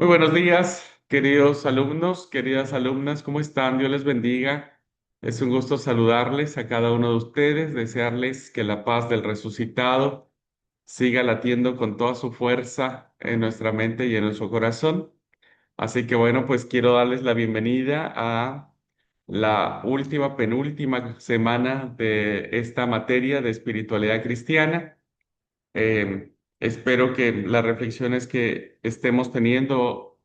Muy buenos días, queridos alumnos, queridas alumnas, ¿cómo están? Dios les bendiga. Es un gusto saludarles a cada uno de ustedes, desearles que la paz del resucitado siga latiendo con toda su fuerza en nuestra mente y en nuestro corazón. Así que bueno, pues quiero darles la bienvenida a la última, penúltima semana de esta materia de espiritualidad cristiana. Espero que las reflexiones que estemos teniendo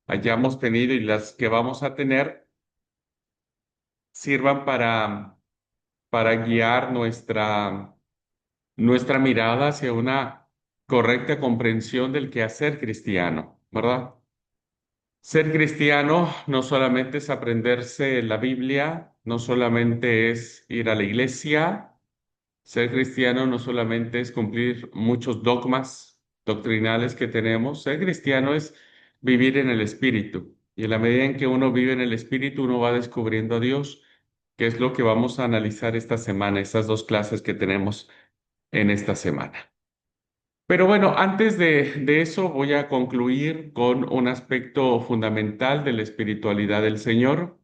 hayamos tenido y las que vamos a tener sirvan para guiar nuestra mirada hacia una correcta comprensión del quehacer cristiano, ¿verdad? Ser cristiano no solamente es aprenderse la Biblia, no solamente es ir a la iglesia. Ser cristiano no solamente es cumplir muchos dogmas doctrinales que tenemos, ser cristiano es vivir en el Espíritu. Y en la medida en que uno vive en el Espíritu, uno va descubriendo a Dios, que es lo que vamos a analizar esta semana, estas dos clases que tenemos en esta semana. Pero bueno, antes de eso voy a concluir con un aspecto fundamental de la espiritualidad del Señor,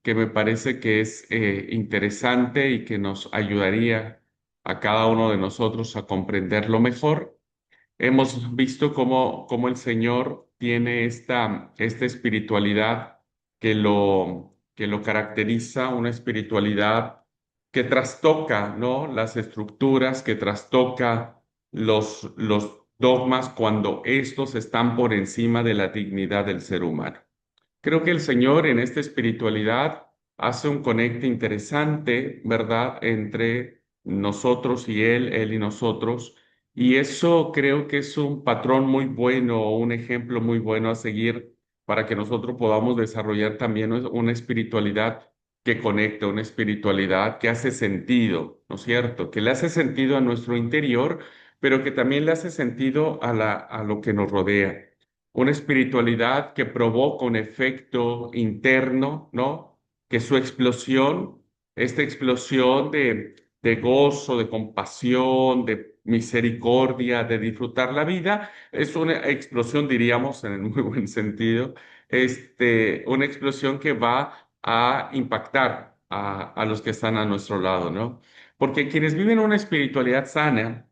que me parece que es interesante y que nos ayudaría a cada uno de nosotros a comprenderlo mejor. Hemos visto cómo el Señor tiene esta espiritualidad que lo caracteriza, una espiritualidad que trastoca, ¿no? Las estructuras, que trastoca los dogmas cuando estos están por encima de la dignidad del ser humano. Creo que el Señor en esta espiritualidad hace un conecte interesante, ¿verdad?, entre nosotros y Él y nosotros. Y eso creo que es un patrón muy bueno, un ejemplo muy bueno a seguir para que nosotros podamos desarrollar también una espiritualidad que conecta, una espiritualidad que hace sentido, ¿no es cierto? Que le hace sentido a nuestro interior, pero que también le hace sentido a lo que nos rodea, una espiritualidad que provoca un efecto interno, ¿no? Que su explosión, esta explosión de gozo, de compasión, de misericordia, de disfrutar la vida, es una explosión, diríamos, en el muy buen sentido, una explosión que va a impactar a los que están a nuestro lado, ¿no? Porque quienes viven una espiritualidad sana,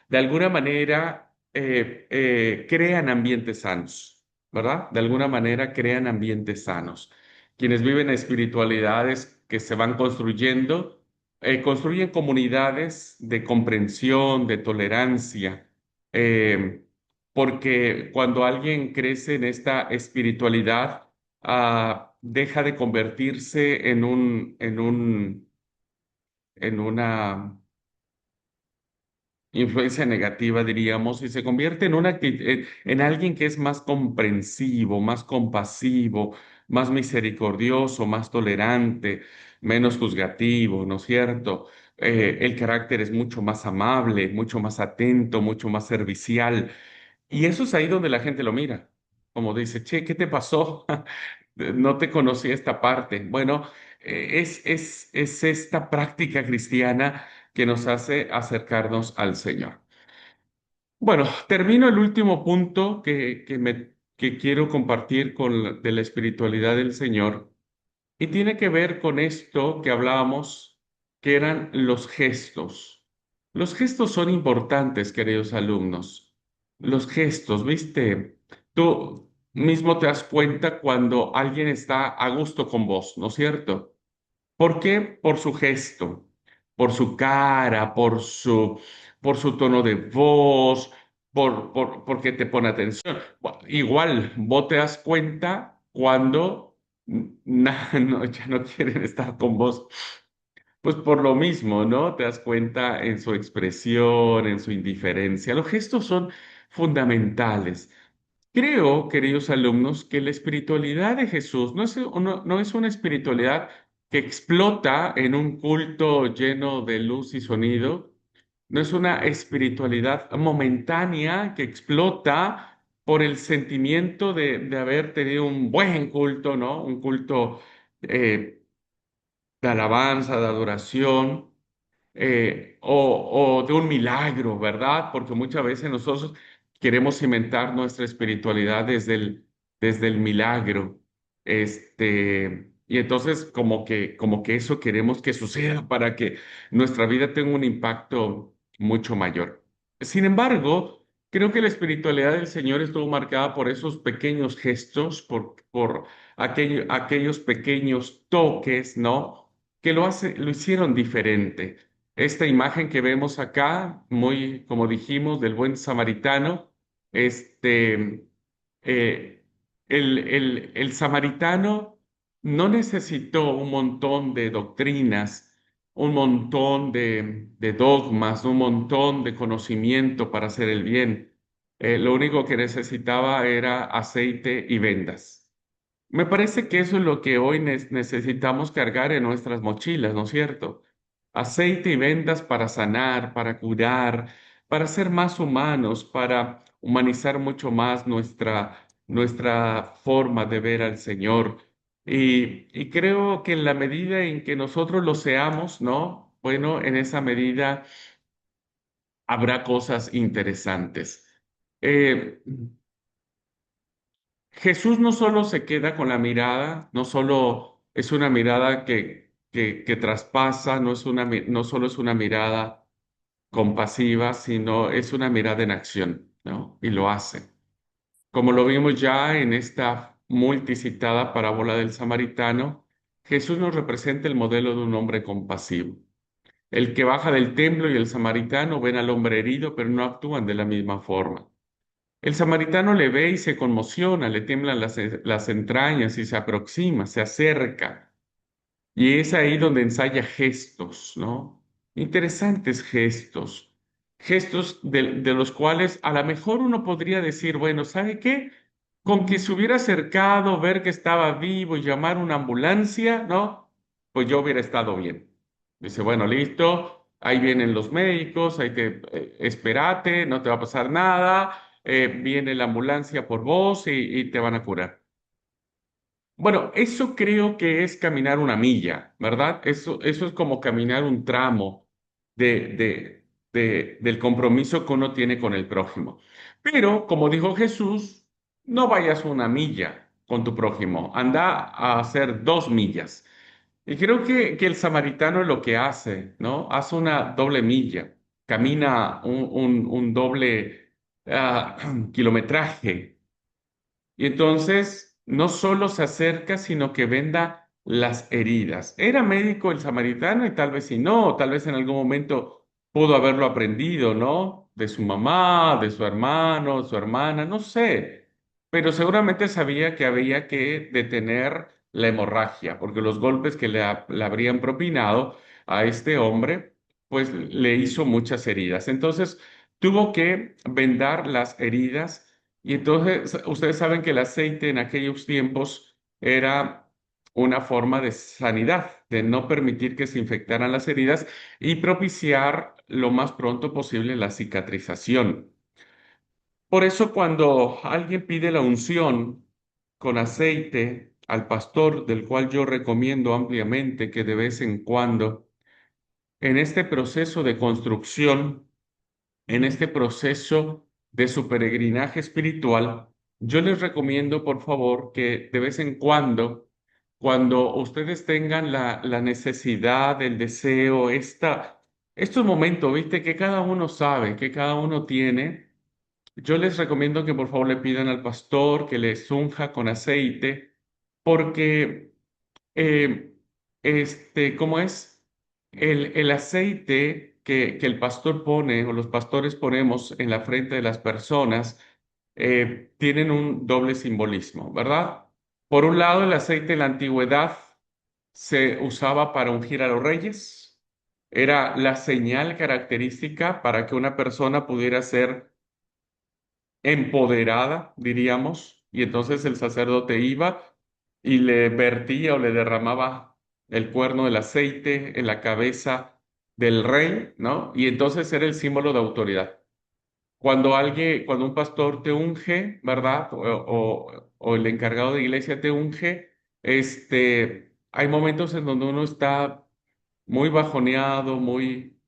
de alguna manera crean ambientes sanos, ¿verdad? De alguna manera crean ambientes sanos. Quienes viven espiritualidades que se van construyendo, construyen comunidades de comprensión, de tolerancia, eh, porque cuando alguien crece en esta espiritualidad, deja de convertirse en una influencia negativa, diríamos, y se convierte en alguien que es más comprensivo, más compasivo, más misericordioso, más tolerante, menos juzgativo, ¿no es cierto? El carácter es mucho más amable, mucho más atento, mucho más servicial. Y eso es ahí donde la gente lo mira, como dice, che, ¿qué te pasó? No te conocí esta parte. Bueno, es esta práctica cristiana que nos hace acercarnos al Señor. Bueno, termino el último punto que quiero compartir de la espiritualidad del Señor y tiene que ver con esto que hablábamos, que eran los gestos. Los gestos son importantes, queridos alumnos. Los gestos, ¿viste? Tú mismo te das cuenta cuando alguien está a gusto con vos, ¿no es cierto? ¿Por qué? Por su gesto, por su cara, por su tono de voz, porque te pone atención. Igual, vos te das cuenta cuando no, ya no quieren estar con vos. Pues por lo mismo, ¿no? Te das cuenta en su expresión, en su indiferencia. Los gestos son fundamentales. Creo, queridos alumnos, que la espiritualidad de Jesús no es una espiritualidad que explota en un culto lleno de luz y sonido, no es una espiritualidad momentánea que explota por el sentimiento de haber tenido un buen culto, ¿no? Un culto eh, de alabanza, de adoración, o de un milagro, ¿verdad? Porque muchas veces nosotros queremos cimentar nuestra espiritualidad desde el milagro. Y entonces como que eso queremos que suceda para que nuestra vida tenga un impacto mucho mayor. Sin embargo, creo que la espiritualidad del Señor estuvo marcada por esos pequeños gestos, por aquellos pequeños toques, ¿no? Que lo hicieron diferente. Esta imagen que vemos acá, muy, como dijimos, del buen samaritano, este, eh, el samaritano no necesitó un montón de doctrinas, un montón de dogmas, un montón de conocimiento para hacer el bien. Lo único que necesitaba era aceite y vendas. Me parece que eso es lo que hoy necesitamos cargar en nuestras mochilas, ¿no es cierto? Aceite y vendas para sanar, para curar, para ser más humanos, para humanizar mucho más nuestra forma de ver al Señor. Y creo que en la medida en que nosotros lo seamos, ¿no? Bueno, en esa medida habrá cosas interesantes. Eh, Jesús no solo se queda con la mirada, no solo es una mirada que traspasa, no solo es una mirada compasiva, sino es una mirada en acción, ¿no? Y lo hace. Como lo vimos ya en esta multicitada parábola del samaritano, Jesús nos representa el modelo de un hombre compasivo. El que baja del templo y el samaritano ven al hombre herido, pero no actúan de la misma forma. El samaritano le ve y se conmociona, le tiemblan las entrañas y se aproxima, se acerca. Y es ahí donde ensaya gestos, ¿no? Interesantes gestos. Gestos de los cuales a lo mejor uno podría decir, bueno, ¿sabe qué? Con que se hubiera acercado, ver que estaba vivo y llamar una ambulancia, ¿no? Pues yo hubiera estado bien. Dice, bueno, listo, ahí vienen los médicos, espérate, no te va a pasar nada, viene la ambulancia por vos y te van a curar. Bueno, eso creo que es caminar una milla, ¿verdad? Eso es como caminar un tramo del compromiso que uno tiene con el prójimo. Pero, como dijo Jesús, no vayas una milla con tu prójimo, anda a hacer 2 millas. Y creo que el samaritano es lo que hace, ¿no? Hace una doble milla, camina un doble kilometraje y entonces no solo se acerca, sino que venda las heridas. Era médico el samaritano y tal vez si no, tal vez en algún momento pudo haberlo aprendido, ¿no? De su mamá, de su hermano, su hermana, no sé. Pero seguramente sabía que había que detener la hemorragia, porque los golpes que le habrían propinado a este hombre, pues le hizo muchas heridas. Entonces tuvo que vendar las heridas y entonces, ustedes saben que el aceite en aquellos tiempos era una forma de sanidad, de no permitir que se infectaran las heridas y propiciar lo más pronto posible la cicatrización. Por eso, cuando alguien pide la unción con aceite al pastor, del cual yo recomiendo ampliamente que de vez en cuando, en este proceso de construcción, en este proceso de su peregrinaje espiritual, yo les recomiendo, por favor, que de vez en cuando, cuando ustedes tengan la necesidad, el deseo, estos momentos, viste, que cada uno sabe, que cada uno tiene, yo les recomiendo que por favor le pidan al pastor que les unja con aceite, porque eh, ¿cómo es? El aceite que el pastor pone o los pastores ponemos en la frente de las personas tienen un doble simbolismo, ¿verdad? Por un lado, el aceite en la antigüedad se usaba para ungir a los reyes. Era la señal característica para que una persona pudiera ser empoderada, diríamos, y entonces el sacerdote iba y le vertía o le derramaba el cuerno del aceite en la cabeza del rey, ¿no? Y entonces era el símbolo de autoridad. Cuando un pastor te unge, ¿verdad? O el encargado de iglesia te unge, hay momentos en donde uno está muy bajoneado, muy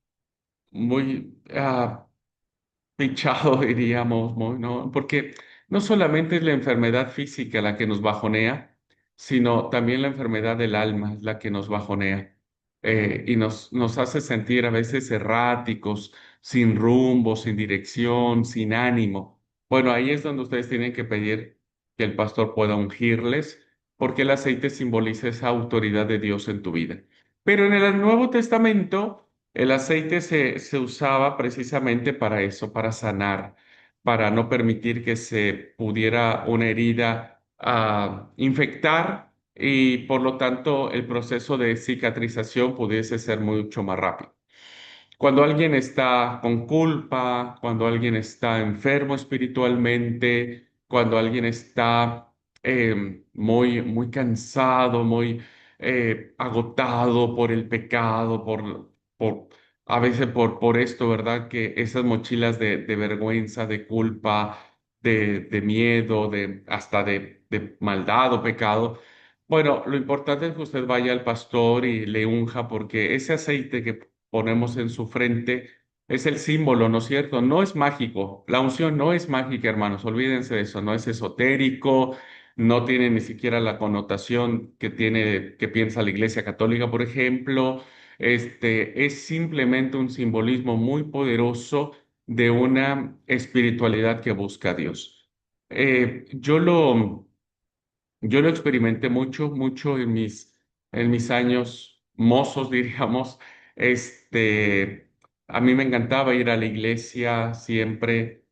fichado, diríamos, ¿no? Porque no solamente es la enfermedad física la que nos bajonea, sino también la enfermedad del alma es la que nos bajonea. Y nos hace sentir a veces erráticos, sin rumbo, sin dirección, sin ánimo. Bueno, ahí es donde ustedes tienen que pedir que el pastor pueda ungirles, porque el aceite simboliza esa autoridad de Dios en tu vida. Pero en el Nuevo Testamento, el aceite se usaba precisamente para eso, para sanar, para no permitir que se pudiera una herida infectar y por lo tanto el proceso de cicatrización pudiese ser mucho más rápido. Cuando alguien está con culpa, cuando alguien está enfermo espiritualmente, cuando alguien está muy cansado, muy agotado por el pecado, por, a veces por esto, ¿verdad? Que esas mochilas de vergüenza, de culpa, de miedo, hasta de maldad o pecado. Bueno, lo importante es que usted vaya al pastor y le unja porque ese aceite que ponemos en su frente es el símbolo, ¿no es cierto? No es mágico. La unción no es mágica, hermanos. Olvídense de eso. No es esotérico, no tiene ni siquiera la connotación que tiene, que piensa la Iglesia Católica, por ejemplo. Es simplemente un simbolismo muy poderoso de una espiritualidad que busca a Dios. Eh, yo lo, yo lo experimenté mucho en mis años mozos, diríamos. A mí me encantaba ir a la iglesia siempre.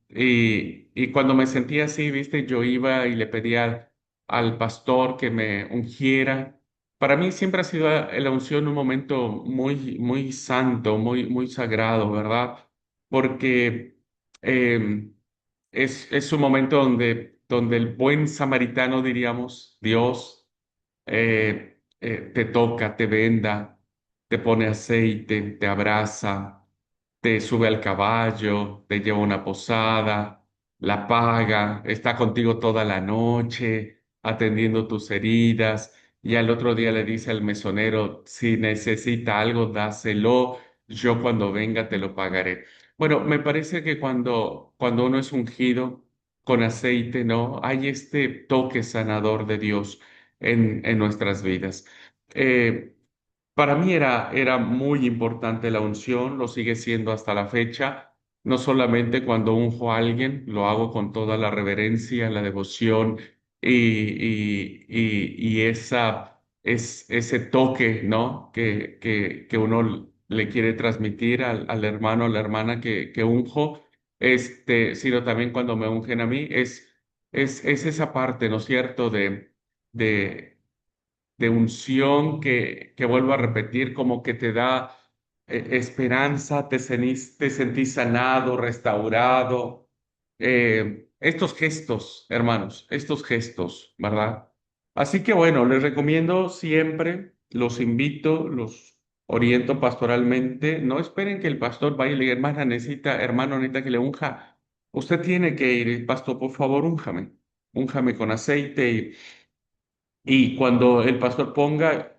Y cuando me sentía así, viste, yo iba y le pedía al pastor que me ungiera. Para mí siempre ha sido la unción un momento muy santo, muy sagrado, ¿verdad? Porque em, es un momento donde el buen samaritano, diríamos, Dios, te toca, te venda, te pone aceite, te abraza, te sube al caballo, te lleva a una posada, la paga, está contigo toda la noche, atendiendo tus heridas, y al otro día le dice al mesonero, si necesita algo, dáselo, yo cuando venga te lo pagaré. Bueno, me parece que cuando uno es ungido con aceite, ¿no? Hay este toque sanador de Dios en nuestras vidas. Eh, para mí era muy importante la unción, lo sigue siendo hasta la fecha. No solamente cuando unjo a alguien, lo hago con toda la reverencia, la devoción y ese toque, ¿no? Que uno le quiere transmitir al hermano o la hermana que unjo, sino también cuando me ungen a mí, es esa parte, ¿no es cierto?, de de unción que vuelvo a repetir, como que te da esperanza, te sentís sanado, restaurado. Estos gestos, hermanos, estos gestos, ¿verdad? Así que bueno, les recomiendo siempre, los invito, los oriento pastoralmente. No esperen que el pastor vaya y le diga, hermana, necesita, hermano, necesita que le unja. Usted tiene que ir, pastor, por favor, únjame. Únjame con aceite y cuando el pastor ponga,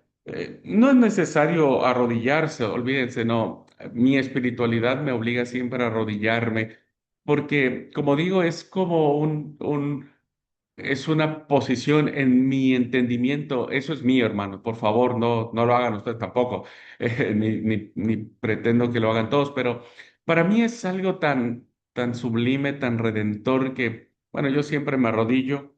no es necesario arrodillarse, olvídense, no. Mi espiritualidad me obliga siempre a arrodillarme, porque como digo, es como es una posición en mi entendimiento. Eso es mío, hermano. Por favor, no lo hagan ustedes tampoco, ni pretendo que lo hagan todos, pero para mí es algo tan sublime, tan redentor que, bueno, yo siempre me arrodillo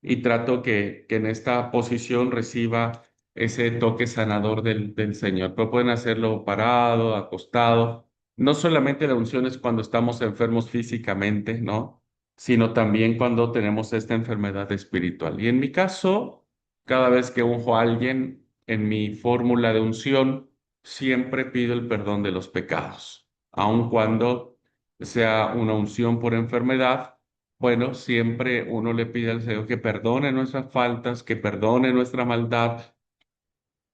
y trato que en esta posición reciba ese toque sanador del Señor. Pero pueden hacerlo parado, acostado. No solamente la unción es cuando estamos enfermos físicamente, ¿no? Sino también cuando tenemos esta enfermedad espiritual. Y en mi caso, cada vez que unjo a alguien en mi fórmula de unción, siempre pido el perdón de los pecados, aun cuando sea una unción por enfermedad. Bueno, siempre uno le pide al Señor que perdone nuestras faltas, que perdone nuestra maldad,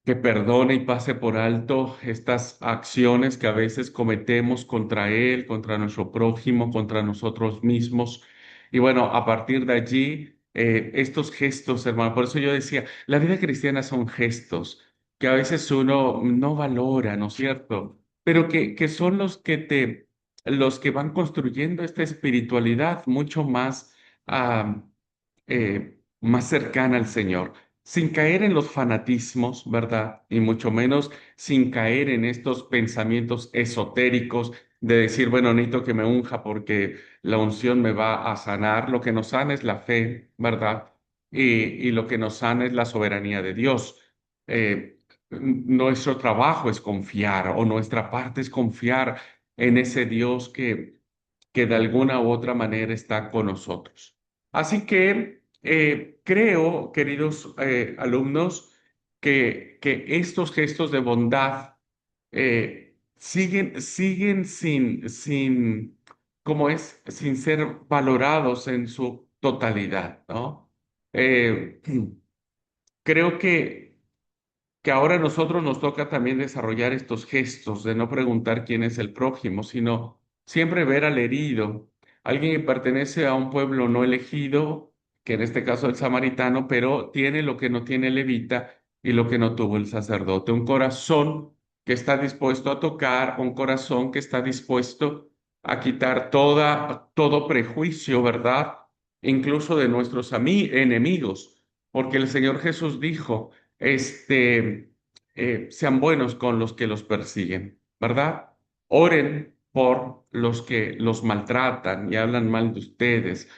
que perdone y pase por alto estas acciones que a veces cometemos contra Él, contra nuestro prójimo, contra nosotros mismos. Y bueno, a partir de allí, estos gestos, hermano, por eso yo decía, la vida cristiana son gestos que a veces uno no valora, ¿no es cierto? Pero que son los que los que van construyendo esta espiritualidad mucho más, ah, más cercana al Señor, sin caer en los fanatismos, ¿verdad? Y mucho menos sin caer en estos pensamientos esotéricos de decir, bueno, necesito que me unja porque la unción me va a sanar. Lo que nos sana es la fe, ¿verdad? Y lo que nos sana es la soberanía de Dios. Nuestro trabajo es confiar, o nuestra parte es confiar en ese Dios que de alguna u otra manera está con nosotros. Así que creo, queridos alumnos, que estos gestos de bondad siguen ¿cómo es? Sin ser valorados en su totalidad, ¿no? Eh, creo que ahora a nosotros nos toca también desarrollar estos gestos de no preguntar quién es el prójimo, sino siempre ver al herido, alguien que pertenece a un pueblo no elegido, que en este caso el samaritano, pero tiene lo que no tiene el levita y lo que no tuvo el sacerdote, un corazón que está dispuesto a tocar, un corazón que está dispuesto a quitar todo prejuicio, ¿verdad? Incluso de nuestros enemigos, porque el Señor Jesús dijo, sean buenos con los que los persiguen, ¿verdad? Oren por los que los maltratan y hablan mal de ustedes.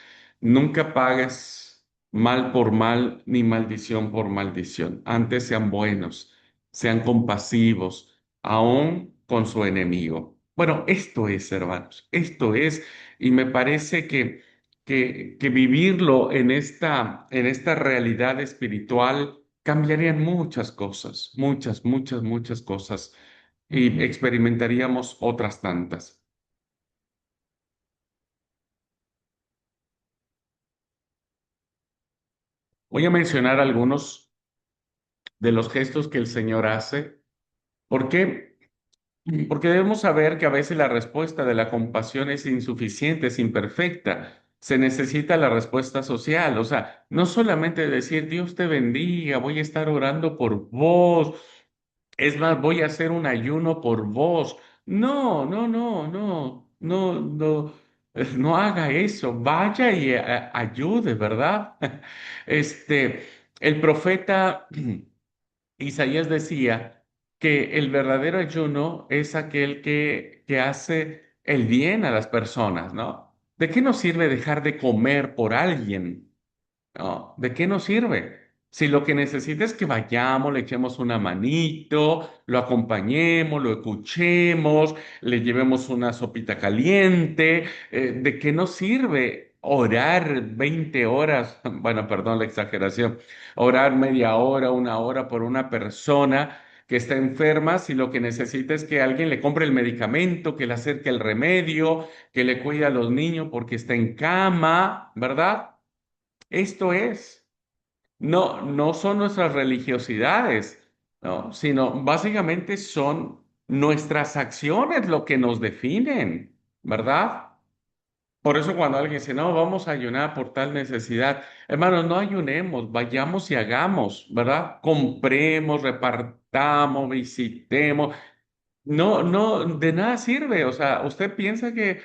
Nunca pagues mal por mal ni maldición por maldición. Antes sean buenos, sean compasivos, aún con su enemigo. Bueno, esto es, hermanos, esto es, y me parece que vivirlo en esta realidad espiritual cambiarían muchas cosas, muchas cosas, y experimentaríamos otras tantas. Voy a mencionar algunos de los gestos que el Señor hace. ¿Por qué? Porque debemos saber que a veces la respuesta de la compasión es insuficiente, es imperfecta. Se necesita la respuesta social. O sea, no solamente decir Dios te bendiga, voy a estar orando por vos. Es más, voy a hacer un ayuno por vos. No, no haga eso. Vaya y ayude, ¿verdad? Este, el profeta Isaías decía que el verdadero ayuno es aquel que hace el bien a las personas, ¿no? ¿De qué nos sirve dejar de comer por alguien? No, ¿de qué nos sirve? Si lo que necesita es que vayamos, le echemos una manito, lo acompañemos, lo escuchemos, le llevemos una sopita caliente, ¿de qué nos sirve orar 20 horas? Bueno, perdón la exageración, orar media hora, una hora por una persona que está enferma si lo que necesita es que alguien le compre el medicamento, que le acerque el remedio, que le cuide a los niños porque está en cama, ¿verdad? Esto es, no son nuestras religiosidades, ¿no? Sino básicamente son nuestras acciones lo que nos definen, ¿verdad? Por eso cuando alguien dice, no, vamos a ayunar por tal necesidad, hermanos, no ayunemos, vayamos y hagamos, ¿verdad? Compremos, repartamos, visitemos, de nada sirve. O sea, usted piensa que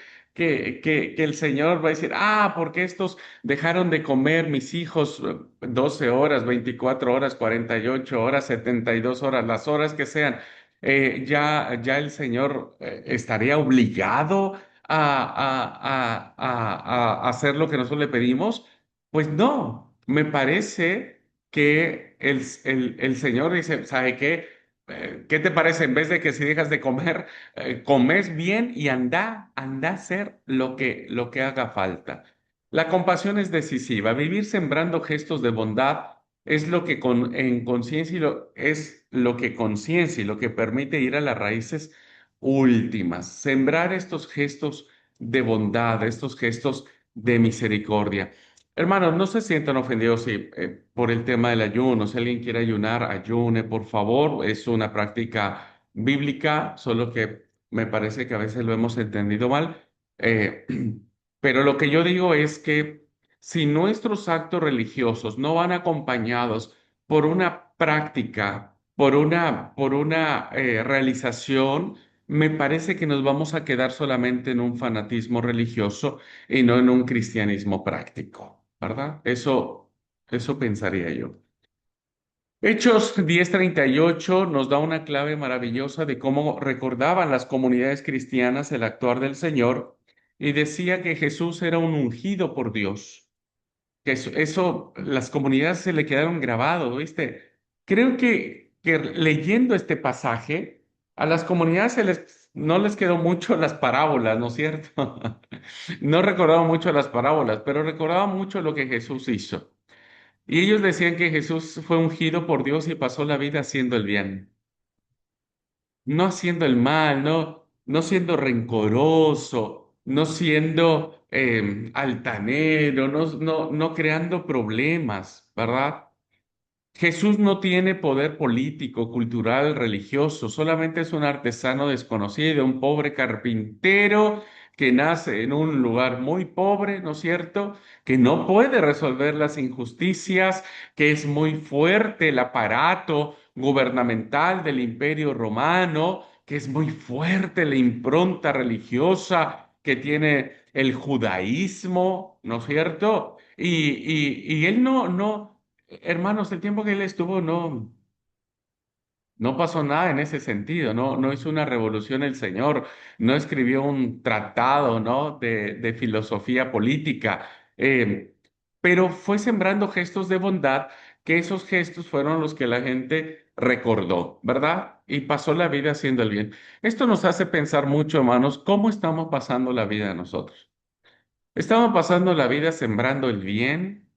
el Señor va a decir, ah, porque estos dejaron de comer mis hijos 12 horas, 24 horas, 48 horas, 72 horas, las horas que sean, ya el Señor estaría obligado a hacer lo que nosotros le pedimos. Pues no, me parece que el Señor dice, ¿sabe qué? ¿Qué te parece? En vez de que si dejas de comer, comes bien y anda a hacer lo que haga falta. La compasión es decisiva. Vivir sembrando gestos de bondad es lo que en conciencia es lo que conciencia y lo que permite ir a las raíces últimas. Sembrar estos gestos de bondad, estos gestos de misericordia. Hermanos, no se sientan ofendidos si, por el tema del ayuno. Si alguien quiere ayunar, ayune, por favor. Es una práctica bíblica, solo que me parece que a veces lo hemos entendido mal. Eh, pero lo que yo digo es que si nuestros actos religiosos no van acompañados por una práctica, por una realización, me parece que nos vamos a quedar solamente en un fanatismo religioso y no en un cristianismo práctico, ¿verdad? Eso pensaría yo. Hechos 10:38 nos da una clave maravillosa de cómo recordaban las comunidades cristianas el actuar del Señor y decía que Jesús era un ungido por Dios, que eso las comunidades se le quedaron grabado, ¿viste? Creo que leyendo este pasaje, a las comunidades no les quedó mucho las parábolas, ¿no es cierto? No recordaban mucho las parábolas, pero recordaban mucho lo que Jesús hizo. Y ellos decían que Jesús fue ungido por Dios y pasó la vida haciendo el bien, no haciendo el mal, no siendo rencoroso, no siendo altanero, no creando problemas, ¿verdad? Jesús no tiene poder político, cultural, religioso, solamente es un artesano desconocido, un pobre carpintero que nace en un lugar muy pobre, ¿no es cierto? Que no puede resolver las injusticias, que es muy fuerte el aparato gubernamental del Imperio Romano, que es muy fuerte la impronta religiosa que tiene el judaísmo, ¿no es cierto? Y él no. Hermanos, el tiempo que él estuvo no pasó nada en ese sentido, no hizo una revolución el Señor, no escribió un tratado, ¿no? de filosofía política, eh, pero fue sembrando gestos de bondad, que esos gestos fueron los que la gente recordó, ¿verdad? Y pasó la vida haciendo el bien. Esto nos hace pensar mucho, hermanos, cómo estamos pasando la vida nosotros. ¿Estamos pasando la vida sembrando el bien?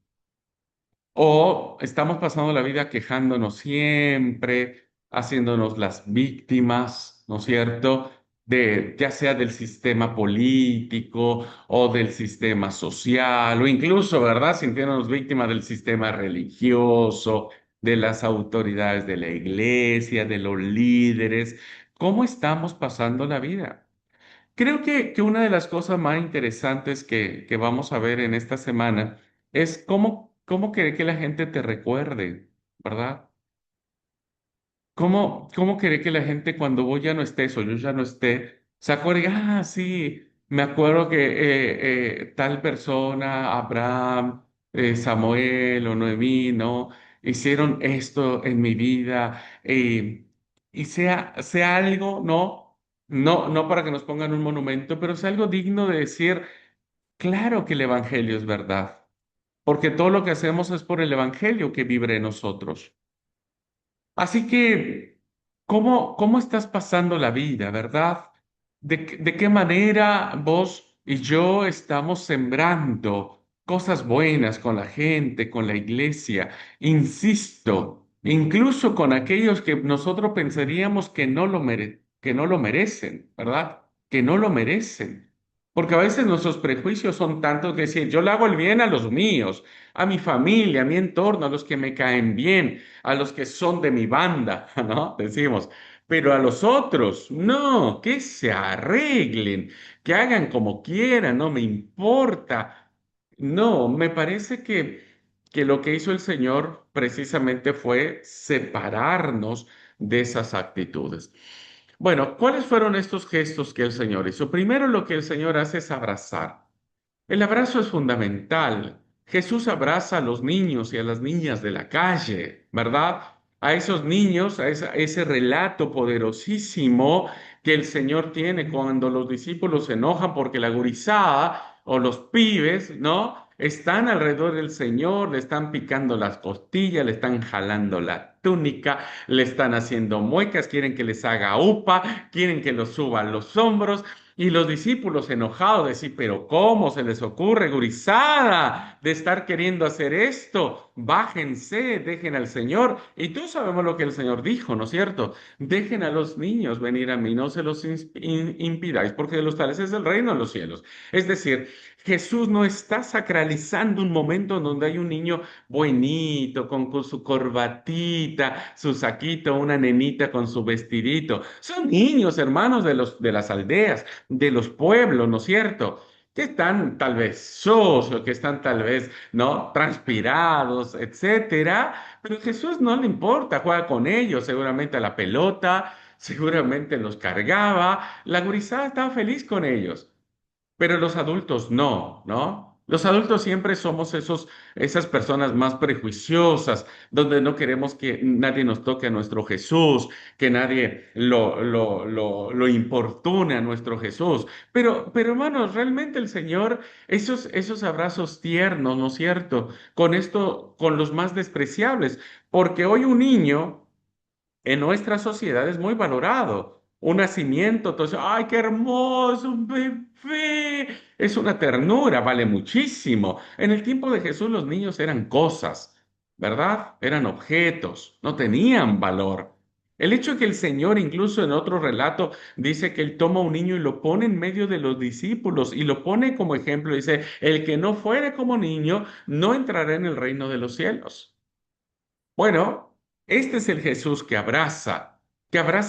¿O estamos pasando la vida quejándonos siempre, haciéndonos las víctimas, ¿no es cierto? Ya sea del sistema político o del sistema social, o incluso, ¿verdad? Sintiéndonos víctimas del sistema religioso, de las autoridades de la iglesia, de los líderes. ¿Cómo estamos pasando la vida? Creo que una de las cosas más interesantes que vamos a ver en esta semana es cómo querer que la gente te recuerde, ¿verdad? ¿Cómo querer que la gente cuando vos ya no estés o yo ya no esté, se acuerde, sí, me acuerdo que tal persona, Abraham, Samuel o Noemí, ¿no? Hicieron esto en mi vida y sea algo, ¿no? No para que nos pongan un monumento, pero sea algo digno de decir, claro que el Evangelio es verdad, porque todo lo que hacemos es por el Evangelio que vive en nosotros. Así que, ¿cómo estás pasando la vida, verdad? ¿De qué manera vos y yo estamos sembrando cosas buenas con la gente, con la iglesia? Insisto, incluso con aquellos que nosotros pensaríamos que no lo merecen, ¿verdad? Que no lo merecen. Porque a veces nuestros prejuicios son tantos que decir, yo le hago el bien a los míos, a mi familia, a mi entorno, a los que me caen bien, a los que son de mi banda, ¿no? Decimos, pero a los otros, no, que se arreglen, que hagan como quieran, no me importa. No, me parece que lo que hizo el Señor precisamente fue separarnos de esas actitudes. Bueno, ¿cuáles fueron estos gestos que el Señor hizo? Primero, lo que el Señor hace es abrazar. El abrazo es fundamental. Jesús abraza a los niños y a las niñas de la calle, ¿verdad? A esos niños, ese relato poderosísimo que el Señor tiene cuando los discípulos se enojan porque la gurizada o los pibes, ¿no? Están alrededor del Señor, le están picando las costillas, le están jalando la túnica, le están haciendo muecas, quieren que les haga upa, quieren que los suba a los hombros. Y los discípulos enojados decir, pero ¿cómo se les ocurre, gurizada, de estar queriendo hacer esto? Bájense, dejen al Señor. Y todos sabemos lo que el Señor dijo, ¿no es cierto? Dejen a los niños venir a mí, no se los impidáis, porque de los tales es el reino de los cielos. Es decir, Jesús no está sacralizando un momento en donde hay un niño buenito, con su corbatita, su saquito, una nenita con su vestidito. Son niños, hermanos de las aldeas, de los pueblos, ¿no es cierto? Que están tal vez socios, que están tal vez, ¿no? Transpirados, etcétera. Pero a Jesús no le importa, juega con ellos, seguramente a la pelota, seguramente los cargaba, la gurizada estaba feliz con ellos. Pero los adultos no, ¿no? Los adultos siempre somos esas personas más prejuiciosas, donde no queremos que nadie nos toque a nuestro Jesús, que nadie lo importune a nuestro Jesús. Pero hermanos, realmente el Señor, esos abrazos tiernos, ¿no es cierto? Con esto, con los más despreciables, porque hoy un niño en nuestra sociedad es muy valorado. Un nacimiento, entonces, ¡ay, qué hermoso, un bebé! Es una ternura, vale muchísimo. En el tiempo de Jesús los niños eran cosas, ¿verdad? Eran objetos, no tenían valor. El hecho de que el Señor, incluso en otro relato, dice que Él toma a un niño y lo pone en medio de los discípulos y lo pone como ejemplo, dice, el que no fuere como niño no entrará en el reino de los cielos. Bueno, este es el Jesús que abraza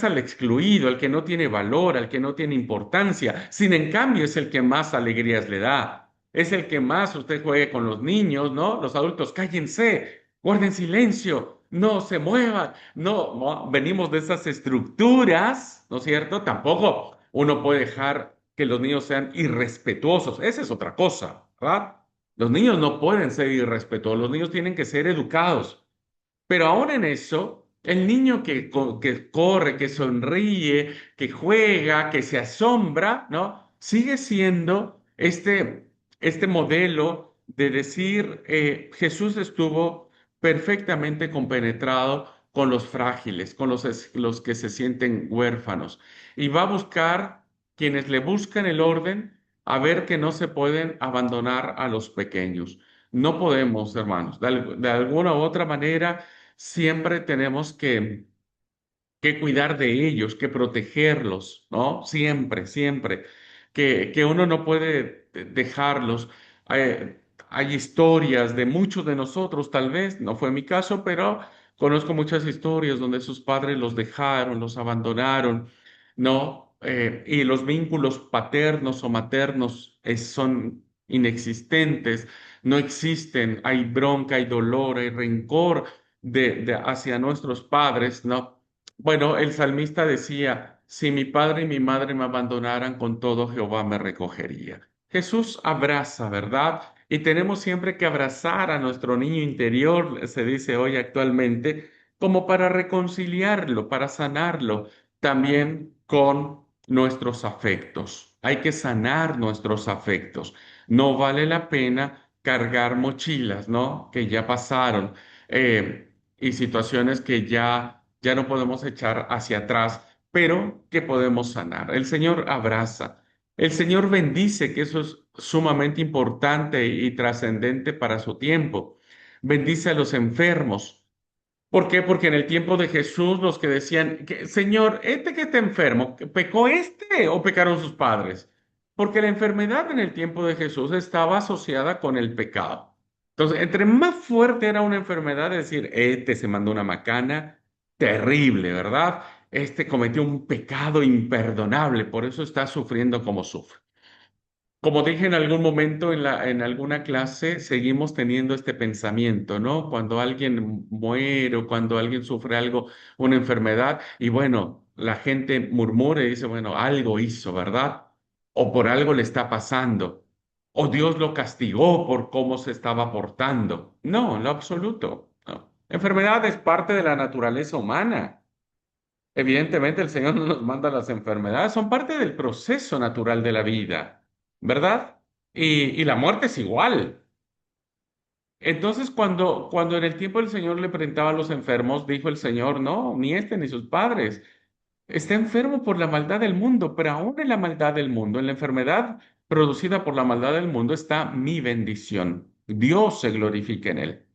al excluido, al que no tiene valor, al que no tiene importancia. Sin en cambio, es el que más alegrías le da. Es el que más usted juegue con los niños, ¿no? Los adultos, cállense, guarden silencio, no se muevan. No, no, venimos de esas estructuras, ¿no es cierto? Tampoco uno puede dejar que los niños sean irrespetuosos. Esa es otra cosa, ¿verdad? Los niños no pueden ser irrespetuosos, los niños tienen que ser educados. Pero aún en eso, el niño que corre, que sonríe, que juega, que se asombra, ¿no? Sigue siendo este modelo de decir, Jesús estuvo perfectamente compenetrado con los frágiles, con los que se sienten huérfanos, y va a buscar quienes le buscan el orden, a ver que no se pueden abandonar a los pequeños. No podemos, hermanos, de alguna u otra manera siempre tenemos que cuidar de ellos, que protegerlos, ¿no? Siempre, siempre, que uno no puede dejarlos. Hay historias de muchos de nosotros, tal vez, no fue mi caso, pero conozco muchas historias donde sus padres los dejaron, los abandonaron, ¿no? Y los vínculos paternos o maternos son inexistentes, no existen, hay bronca, hay dolor, hay rencor hacia nuestros padres, ¿no? Bueno, el salmista decía, si mi padre y mi madre me abandonaran, con todo Jehová me recogería. Jesús abraza, ¿verdad? Y tenemos siempre que abrazar a nuestro niño interior, se dice hoy actualmente, como para reconciliarlo, para sanarlo, también con nuestros afectos. Hay que sanar nuestros afectos. No vale la pena cargar mochilas, ¿no? Que ya pasaron. Y situaciones que ya no podemos echar hacia atrás, pero que podemos sanar. El Señor abraza, el Señor bendice, que eso es sumamente importante y trascendente para su tiempo. Bendice a los enfermos. ¿Por qué? Porque en el tiempo de Jesús los que decían, Señor, este que está enfermo, ¿pecó este o pecaron sus padres? Porque la enfermedad en el tiempo de Jesús estaba asociada con el pecado. Entonces, entre más fuerte era una enfermedad, es decir, este se mandó una macana terrible, ¿verdad? Este cometió un pecado imperdonable, por eso está sufriendo como sufre. Como dije en algún momento en alguna clase, seguimos teniendo este pensamiento, ¿no? Cuando alguien muere o cuando alguien sufre algo, una enfermedad, y bueno, la gente murmura y dice, bueno, algo hizo, ¿verdad? O por algo le está pasando, o Dios lo castigó por cómo se estaba portando. No, en lo absoluto. No. Enfermedad es parte de la naturaleza humana. Evidentemente el Señor no nos manda las enfermedades, son parte del proceso natural de la vida, ¿verdad? Y la muerte es igual. Entonces, cuando en el tiempo el Señor le presentaba a los enfermos, dijo el Señor, no, ni este ni sus padres. Está enfermo por la maldad del mundo, pero aún en la maldad del mundo, en la enfermedad producida por la maldad del mundo, está mi bendición. Dios se glorifica en él.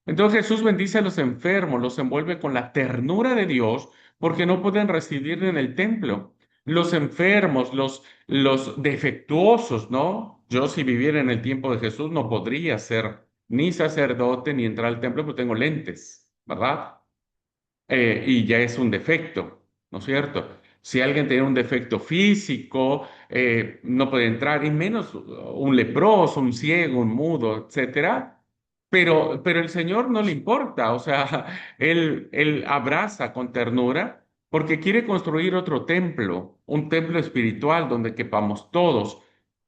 Entonces Jesús bendice a los enfermos, los envuelve con la ternura de Dios porque no pueden residir en el templo. Los enfermos, los defectuosos, ¿no? Yo si viviera en el tiempo de Jesús no podría ser ni sacerdote ni entrar al templo porque tengo lentes, ¿verdad? Y ya es un defecto, ¿no es cierto? Si alguien tiene un defecto físico, no puede entrar, y menos un leproso, un ciego, un mudo, etcétera. Pero el Señor no le importa, o sea, él abraza con ternura, porque quiere construir otro templo, un templo espiritual donde quepamos todos.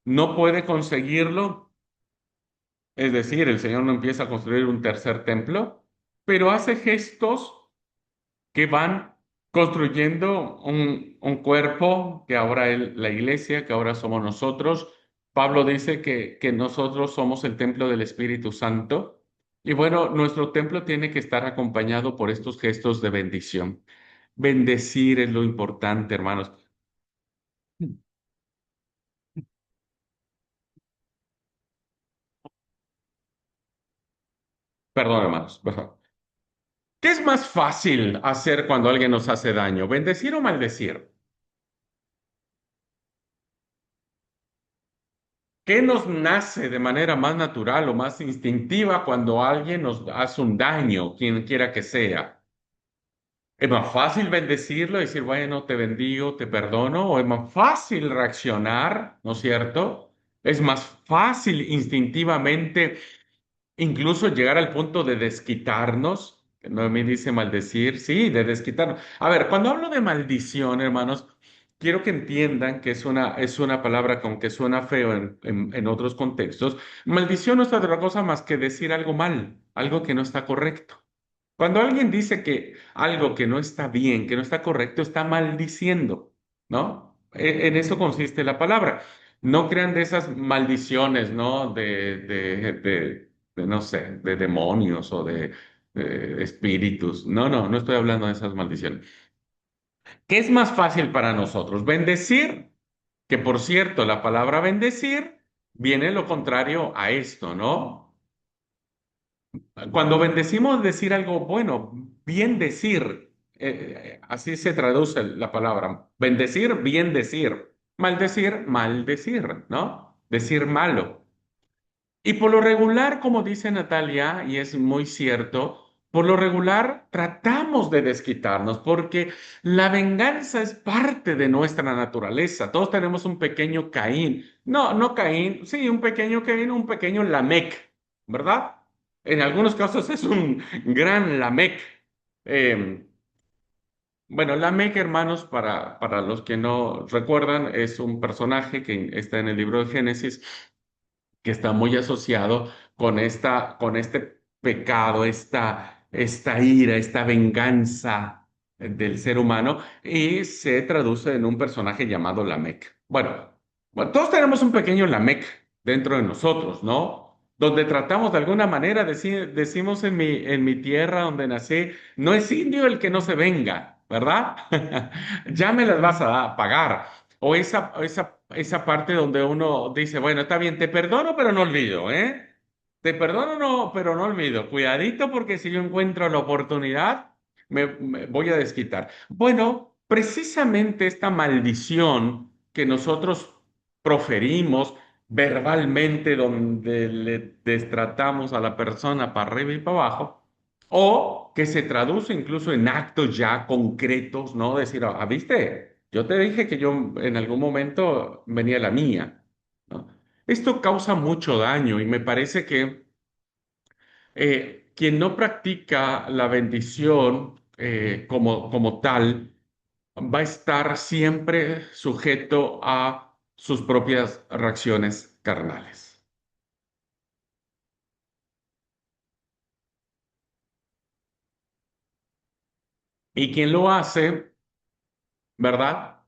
No puede conseguirlo, es decir, el Señor no empieza a construir un tercer templo, pero hace gestos que van construyendo un cuerpo, que ahora es la iglesia, que ahora somos nosotros. Pablo dice que nosotros somos el templo del Espíritu Santo. Y bueno, nuestro templo tiene que estar acompañado por estos gestos de bendición. Bendecir es lo importante, hermanos. Perdón, hermanos. ¿Qué es más fácil hacer cuando alguien nos hace daño? ¿Bendecir o maldecir? ¿Qué nos nace de manera más natural o más instintiva cuando alguien nos hace un daño, quien quiera que sea? ¿Es más fácil bendecirlo y decir, bueno, te bendigo, te perdono? ¿O es más fácil reaccionar, ¿no es cierto? Es más fácil instintivamente incluso llegar al punto de desquitarnos, que Noemí dice maldecir, sí, de desquitarnos. A ver, cuando hablo de maldición, hermanos, quiero que entiendan que es una palabra con que suena feo en otros contextos. Maldición no es otra cosa más que decir algo mal, algo que no está correcto. Cuando alguien dice que algo que no está bien, que no está correcto, está maldiciendo, ¿no? En eso consiste la palabra. No crean de esas maldiciones, ¿no? No sé, de demonios o de espíritus. No, no, no estoy hablando de esas maldiciones. ¿Qué es más fácil para nosotros? Bendecir, que por cierto, la palabra bendecir viene lo contrario a esto, ¿no? Cuando bendecimos decir algo bueno, bien decir, así se traduce la palabra. Bendecir, bien decir. Maldecir, mal decir, ¿no? Decir malo. Y por lo regular, como dice Natalia, y es muy cierto, por lo regular tratamos de desquitarnos porque la venganza es parte de nuestra naturaleza. Todos tenemos un pequeño Caín. No, no Caín, sí, un pequeño Caín, un pequeño Lamec, ¿verdad? En algunos casos es un gran Lamec. Eh, bueno, Lamec, hermanos, para los que no recuerdan, es un personaje que está en el libro de Génesis que está muy asociado con este pecado, esta ira, esta venganza del ser humano y se traduce en un personaje llamado Lamec. Bueno, todos tenemos un pequeño Lamec dentro de nosotros, ¿no? Donde tratamos de alguna manera, decimos en mi tierra donde nací, no es indio el que no se venga, ¿verdad? Ya me las vas a pagar. O esa parte donde uno dice, bueno, está bien, te perdono, pero no olvido, ¿eh? Te perdono, no, pero no olvido. Cuidadito porque si yo encuentro la oportunidad, me voy a desquitar. Bueno, precisamente esta maldición que nosotros proferimos verbalmente, donde le destratamos a la persona para arriba y para abajo, o que se traduce incluso en actos ya concretos, ¿no? Decir, ah, ¿viste? Yo te dije que yo en algún momento venía la mía, ¿no? Esto causa mucho daño y me parece que quien no practica la bendición como tal va a estar siempre sujeto a sus propias reacciones carnales. Y quien lo hace, ¿verdad?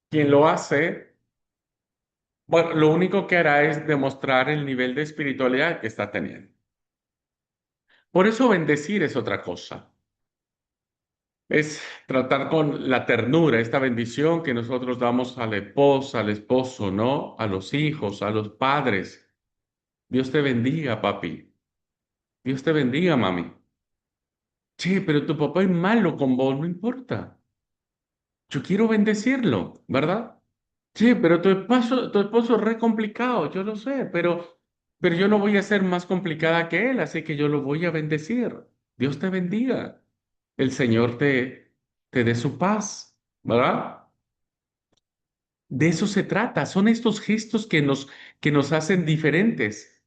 Quien lo hace bueno, lo único que hará es demostrar el nivel de espiritualidad que está teniendo. Por eso bendecir es otra cosa. Es tratar con la ternura, esta bendición que nosotros damos a la esposa, al esposo, ¿no? A los hijos, a los padres. Dios te bendiga, papi. Dios te bendiga, mami. Che, pero tu papá es malo con vos, no importa. Yo quiero bendecirlo, ¿verdad? Sí, pero tu esposo es re complicado, yo lo sé, pero yo no voy a ser más complicada que él, así que yo lo voy a bendecir. Dios te bendiga. El Señor te dé su paz, ¿verdad? De eso se trata. Son estos gestos que nos hacen diferentes.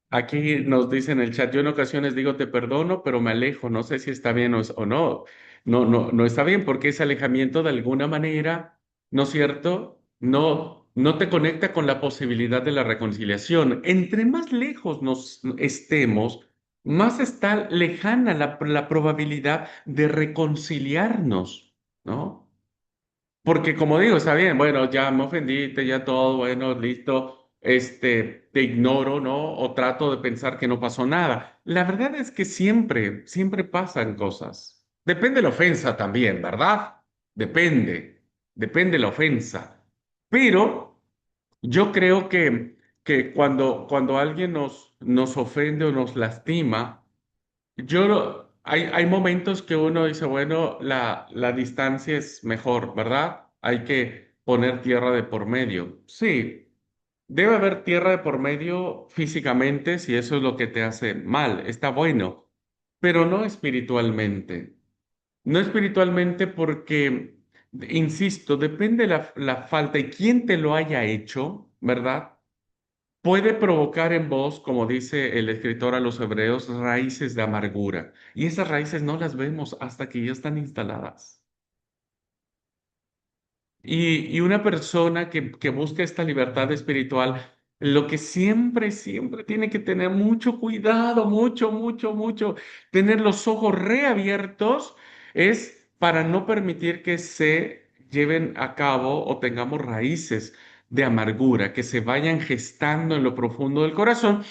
Aquí nos dice en el chat, yo en ocasiones digo te perdono, pero me alejo, no sé si está bien o no. no está bien porque ese alejamiento de alguna manera, ¿no es cierto? No te conecta con la posibilidad de la reconciliación. Entre más lejos nos estemos, más está lejana la probabilidad de reconciliarnos, ¿no? Porque como digo, está bien, bueno, ya me ofendiste, ya todo, bueno, listo, te ignoro, ¿no? O trato de pensar que no pasó nada. La verdad es que siempre pasan cosas. Depende la ofensa también, ¿verdad? Depende la ofensa. Pero yo creo que cuando alguien nos ofende o nos lastima, hay momentos que uno dice, bueno, la distancia es mejor, ¿verdad? Hay que poner tierra de por medio. Sí, debe haber tierra de por medio físicamente si eso es lo que te hace mal, está bueno, pero no espiritualmente. No espiritualmente porque, insisto, depende la falta y quién te lo haya hecho, ¿verdad? Puede provocar en vos, como dice el escritor a los hebreos, raíces de amargura. Y esas raíces no las vemos hasta que ya están instaladas. Y una persona que busca esta libertad espiritual, lo que siempre tiene que tener mucho cuidado, mucho, tener los ojos reabiertos, es para no permitir que se lleven a cabo o tengamos raíces de amargura, que se vayan gestando en lo profundo del corazón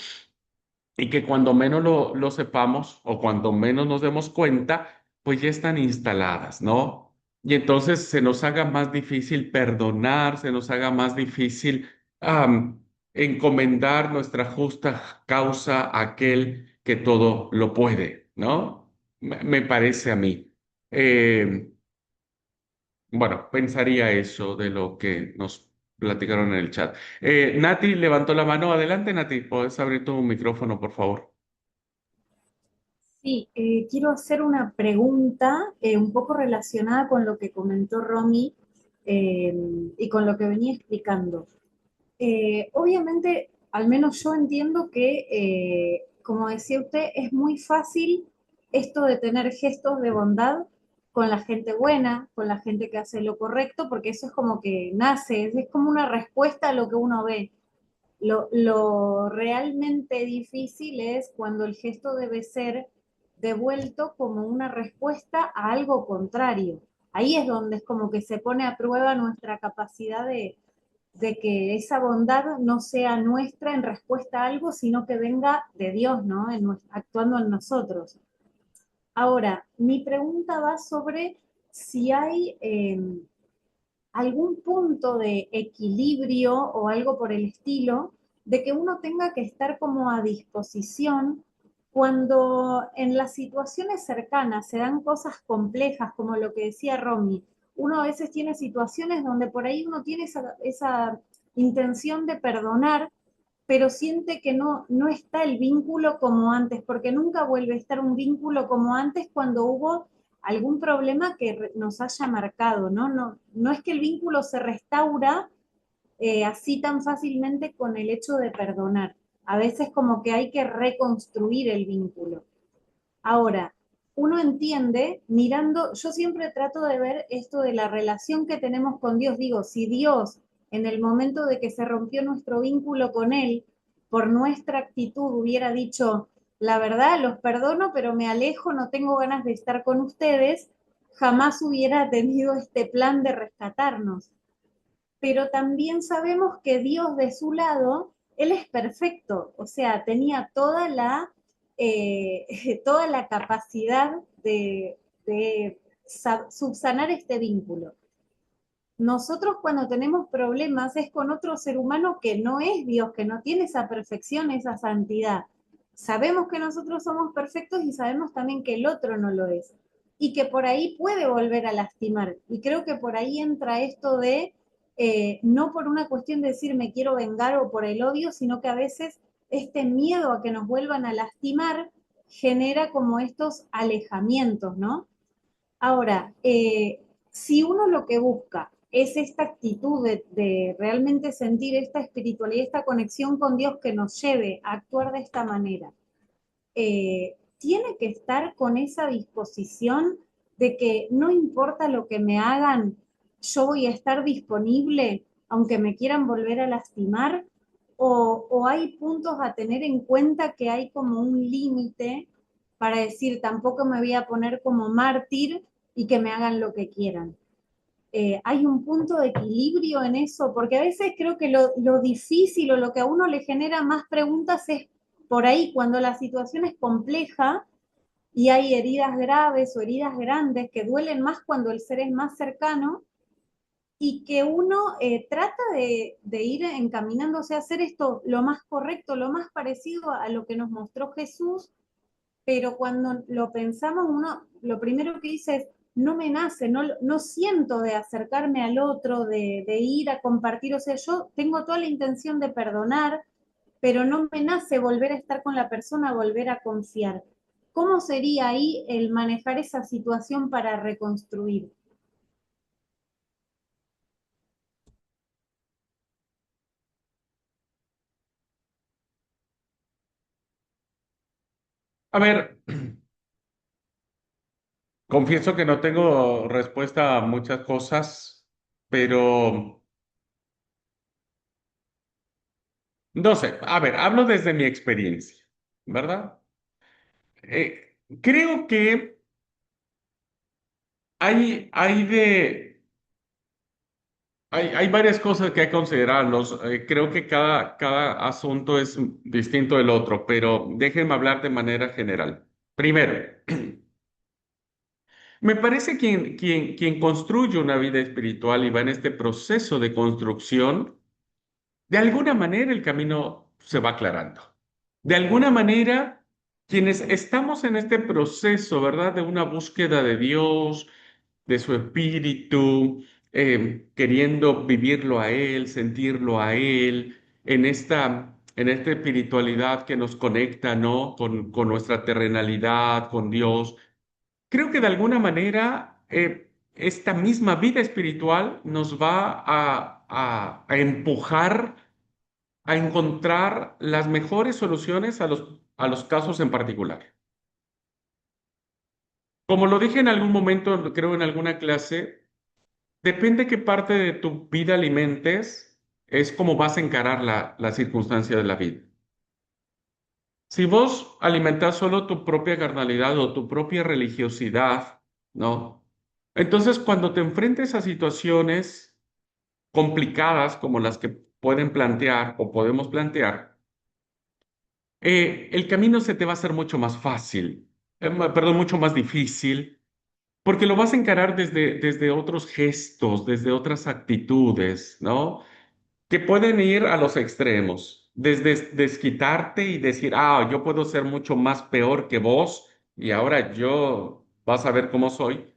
y que cuando menos lo sepamos o cuando menos nos demos cuenta, pues ya están instaladas, ¿no? Y entonces se nos haga más difícil perdonar, se nos haga más difícil encomendar nuestra justa causa a aquel que todo lo puede, ¿no? Me parece a mí. Eh, bueno, pensaría eso de lo que nos platicaron en el chat. Nati levantó la mano. Adelante, Nati. Puedes abrir tu micrófono, por favor. Sí, quiero hacer una pregunta un poco relacionada con lo que comentó Romy eh, y con lo que venía explicando. Obviamente, al menos yo entiendo que, como decía usted, es muy fácil esto de tener gestos de bondad con la gente buena, con la gente que hace lo correcto, porque eso es como que nace, es como una respuesta a lo que uno ve. Lo realmente difícil es cuando el gesto debe ser devuelto como una respuesta a algo contrario. Ahí es donde es como que se pone a prueba nuestra capacidad de que esa bondad no sea nuestra en respuesta a algo, sino que venga de Dios, ¿no? Actuando en nosotros. Ahora, mi pregunta va sobre si hay algún punto de equilibrio o algo por el estilo, de que uno tenga que estar como a disposición cuando en las situaciones cercanas se dan cosas complejas, como lo que decía Romy. Uno a veces tiene situaciones donde por ahí uno tiene esa intención de perdonar, pero siente que no está el vínculo como antes, porque nunca vuelve a estar un vínculo como antes cuando hubo algún problema que nos haya marcado, ¿no? No es que el vínculo se restaura así tan fácilmente con el hecho de perdonar. A veces como que hay que reconstruir el vínculo. Ahora, uno entiende mirando, yo siempre trato de ver esto de la relación que tenemos con Dios. Digo, si Dios en el momento de que se rompió nuestro vínculo con Él, por nuestra actitud hubiera dicho, la verdad, los perdono, pero me alejo, no tengo ganas de estar con ustedes, jamás hubiera tenido este plan de rescatarnos. Pero también sabemos que Dios de su lado, Él es perfecto, o sea, tenía toda la capacidad de subsanar este vínculo. Nosotros cuando tenemos problemas es con otro ser humano que no es Dios, que no tiene esa perfección, esa santidad. Sabemos que nosotros somos perfectos y sabemos también que el otro no lo es. Y que por ahí puede volver a lastimar. Y creo que por ahí entra esto de, no por una cuestión de decir me quiero vengar o por el odio, sino que a veces este miedo a que nos vuelvan a lastimar genera como estos alejamientos, ¿no? Ahora, si uno lo que busca es esta actitud de realmente sentir esta espiritualidad, esta conexión con Dios que nos lleve a actuar de esta manera, tiene que estar con esa disposición de que no importa lo que me hagan, yo voy a estar disponible aunque me quieran volver a lastimar, o hay puntos a tener en cuenta que hay como un límite para decir, tampoco me voy a poner como mártir y que me hagan lo que quieran. Hay un punto de equilibrio en eso, porque a veces creo que lo difícil o lo que a uno le genera más preguntas es por ahí, cuando la situación es compleja y hay heridas graves o heridas grandes que duelen más cuando el ser es más cercano y que uno trata de ir encaminándose a hacer esto lo más correcto, lo más parecido a lo que nos mostró Jesús, pero cuando lo pensamos, uno lo primero que dice es, no me nace, no siento de acercarme al otro, de ir a compartir, o sea, yo tengo toda la intención de perdonar, pero no me nace volver a estar con la persona, volver a confiar. ¿Cómo sería ahí el manejar esa situación para reconstruir? A ver, confieso que no tengo respuesta a muchas cosas, pero no sé. A ver, hablo desde mi experiencia, ¿verdad? Creo que hay hay varias cosas que hay que considerar. Creo que cada asunto es distinto del otro, pero déjenme hablar de manera general. Primero, me parece quien construye una vida espiritual y va en este proceso de construcción, de alguna manera el camino se va aclarando. De alguna manera, quienes estamos en este proceso, ¿verdad? De una búsqueda de Dios, de su espíritu, queriendo vivirlo a Él, sentirlo a Él, en esta espiritualidad que nos conecta, ¿no? Con nuestra terrenalidad, con Dios. Creo que de alguna manera esta misma vida espiritual nos va a empujar a encontrar las mejores soluciones a los casos en particular. Como lo dije en algún momento, creo en alguna clase, depende qué parte de tu vida alimentes, es como vas a encarar la circunstancia de la vida. Si vos alimentás solo tu propia carnalidad o tu propia religiosidad, ¿no? Entonces, cuando te enfrentes a situaciones complicadas como las que pueden plantear o podemos plantear, el camino se te va a hacer mucho más fácil, perdón, mucho más difícil, porque lo vas a encarar desde otros gestos, desde otras actitudes, ¿no? Que pueden ir a los extremos, desde desquitarte y decir, ah, yo puedo ser mucho más peor que vos y ahora yo vas a ver cómo soy.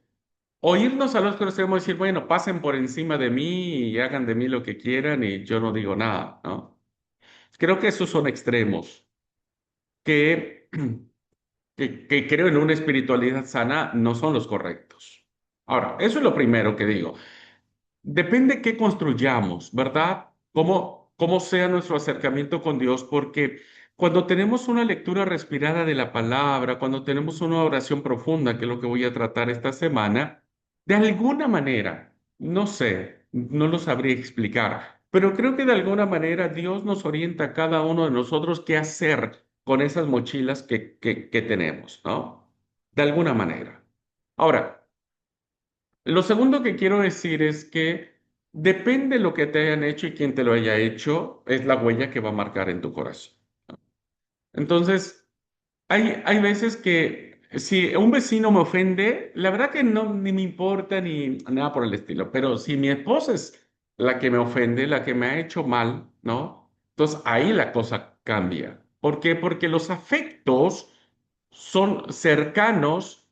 O irnos a los extremos y decir, bueno, pasen por encima de mí y hagan de mí lo que quieran y yo no digo nada, ¿no? Creo que esos son extremos que, que creo en una espiritualidad sana no son los correctos. Ahora, eso es lo primero que digo. Depende qué construyamos, ¿verdad? Cómo sea nuestro acercamiento con Dios, porque cuando tenemos una lectura respirada de la palabra, cuando tenemos una oración profunda, que es lo que voy a tratar esta semana, de alguna manera, no sé, no lo sabría explicar, pero creo que de alguna manera Dios nos orienta a cada uno de nosotros qué hacer con esas mochilas que tenemos, ¿no? De alguna manera. Ahora, lo segundo que quiero decir es que depende de lo que te hayan hecho y quién te lo haya hecho, es la huella que va a marcar en tu corazón. Entonces, hay veces que si un vecino me ofende, la verdad que no ni me importa ni nada por el estilo, pero si mi esposa es la que me ofende, la que me ha hecho mal, ¿no? Entonces ahí la cosa cambia. ¿Por qué? Porque los afectos son cercanos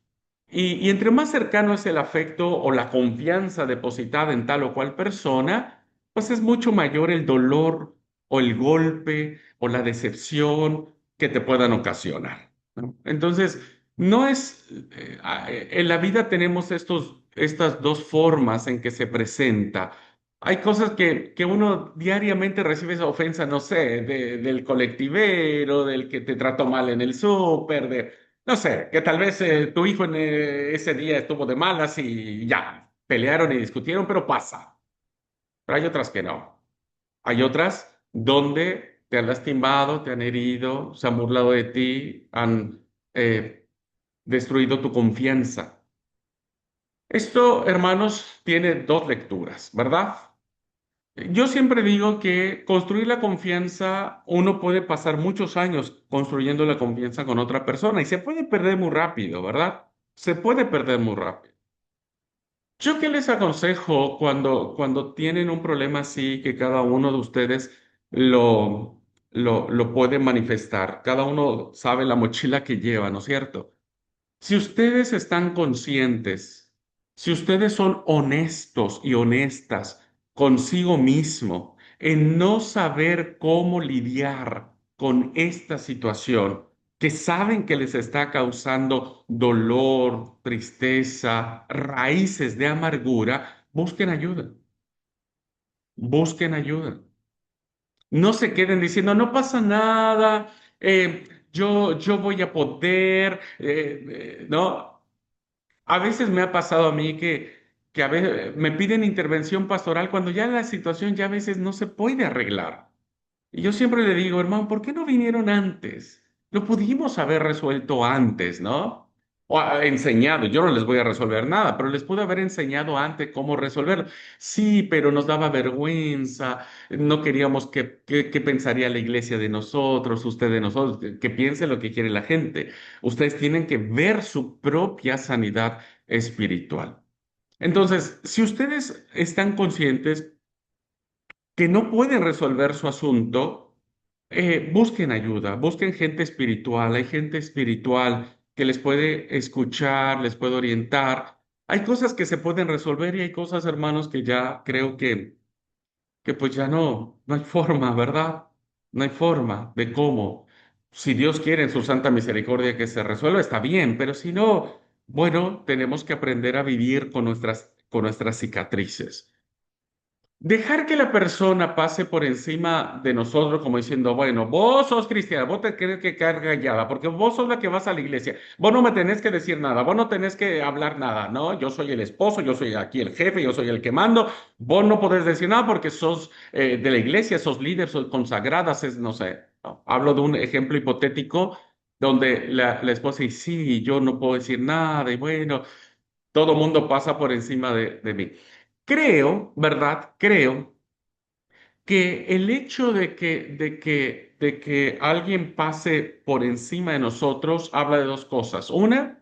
y entre más cercano es el afecto o la confianza depositada en tal o cual persona, pues es mucho mayor el dolor o el golpe o la decepción que te puedan ocasionar, ¿no? Entonces, no es, en la vida tenemos estas dos formas en que se presenta. Hay cosas que uno diariamente recibe esa ofensa, no sé, del colectivero, del que te trató mal en el súper, No sé, que tal vez tu hijo en ese día estuvo de malas y ya, pelearon y discutieron, pero pasa. Pero hay otras que no. Hay otras donde te han lastimado, te han herido, se han burlado de ti, han destruido tu confianza. Esto, hermanos, tiene dos lecturas, ¿verdad? Yo siempre digo que construir la confianza, uno puede pasar muchos años construyendo la confianza con otra persona y se puede perder muy rápido, ¿verdad? Se puede perder muy rápido. ¿Yo qué les aconsejo cuando tienen un problema así que cada uno de ustedes lo, lo puede manifestar? Cada uno sabe la mochila que lleva, ¿no es cierto? Si ustedes están conscientes, si ustedes son honestos y honestas consigo mismo en no saber cómo lidiar con esta situación, que saben que les está causando dolor, tristeza, raíces de amargura, busquen ayuda, busquen ayuda. No se queden diciendo, no pasa nada, yo voy a poder, ¿no? A veces me ha pasado a mí que a veces me piden intervención pastoral cuando ya la situación ya a veces no se puede arreglar. Y yo siempre le digo, hermano, ¿por qué no vinieron antes? Lo pudimos haber resuelto antes, ¿no? Enseñado. Yo no les voy a resolver nada, pero les pude haber enseñado antes cómo resolverlo. Sí, pero nos daba vergüenza. No queríamos que pensaría la iglesia de nosotros, usted de nosotros, que piense lo que quiere la gente. Ustedes tienen que ver su propia sanidad espiritual. Entonces, si ustedes están conscientes que no pueden resolver su asunto, busquen ayuda, busquen gente espiritual. Hay gente espiritual que les puede escuchar, les puede orientar. Hay cosas que se pueden resolver y hay cosas, hermanos, que ya creo que pues ya no hay forma, ¿verdad? No hay forma de cómo. Si Dios quiere en su santa misericordia que se resuelva, está bien, pero si no, bueno, tenemos que aprender a vivir con nuestras cicatrices. Dejar que la persona pase por encima de nosotros como diciendo, bueno, vos sos cristiana, vos te tienes que quedar callada, porque vos sos la que vas a la iglesia, vos no me tenés que decir nada, vos no tenés que hablar nada, ¿no? Yo soy el esposo, yo soy aquí el jefe, yo soy el que mando, vos no podés decir nada porque sos de la iglesia, sos líder, sos consagrada, no sé. No. Hablo de un ejemplo hipotético donde la esposa dice, sí, yo no puedo decir nada, y bueno, todo mundo pasa por encima de mí. Creo, ¿verdad? Creo que el hecho de que alguien pase por encima de nosotros habla de dos cosas. Una,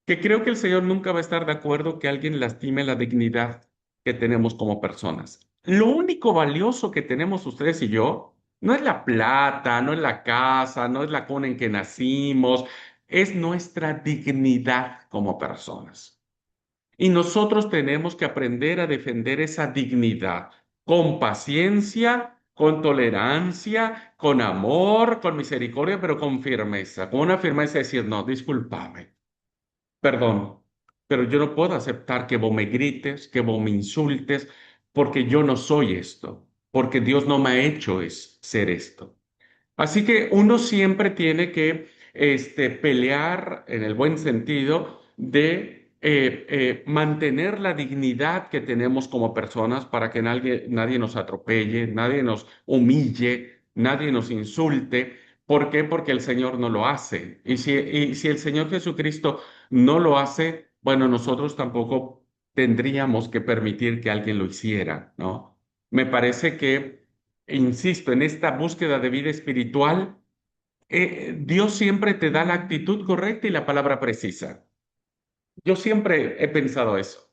que creo que el Señor nunca va a estar de acuerdo que alguien lastime la dignidad que tenemos como personas. Lo único valioso que tenemos ustedes y yo no es la plata, no es la casa, no es la cuna en que nacimos, es nuestra dignidad como personas. Y nosotros tenemos que aprender a defender esa dignidad con paciencia, con tolerancia, con amor, con misericordia, pero con firmeza, con una firmeza de decir, no, discúlpame, perdón, pero yo no puedo aceptar que vos me grites, que vos me insultes, porque yo no soy esto, porque Dios no me ha hecho ser esto. Así que uno siempre tiene que pelear en el buen sentido de mantener la dignidad que tenemos como personas para que nadie nos atropelle, nadie nos humille, nadie nos insulte. ¿Por qué? Porque el Señor no lo hace. Y si el Señor Jesucristo no lo hace, bueno, nosotros tampoco tendríamos que permitir que alguien lo hiciera, ¿no? Me parece que insisto, en esta búsqueda de vida espiritual, Dios siempre te da la actitud correcta y la palabra precisa. Yo siempre he pensado eso.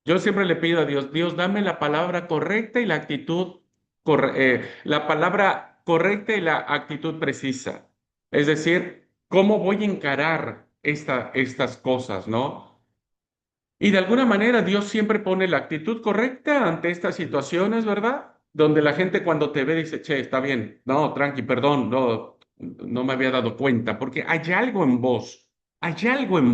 Yo siempre le pido a Dios, Dios, dame la palabra correcta y la actitud, la palabra correcta y la actitud precisa. Es decir, ¿cómo voy a encarar estas cosas, no? Y de alguna manera Dios siempre pone la actitud correcta ante estas situaciones, ¿verdad? Donde la gente cuando te ve dice, che, está bien, no, tranqui, perdón, no me había dado cuenta, porque hay algo en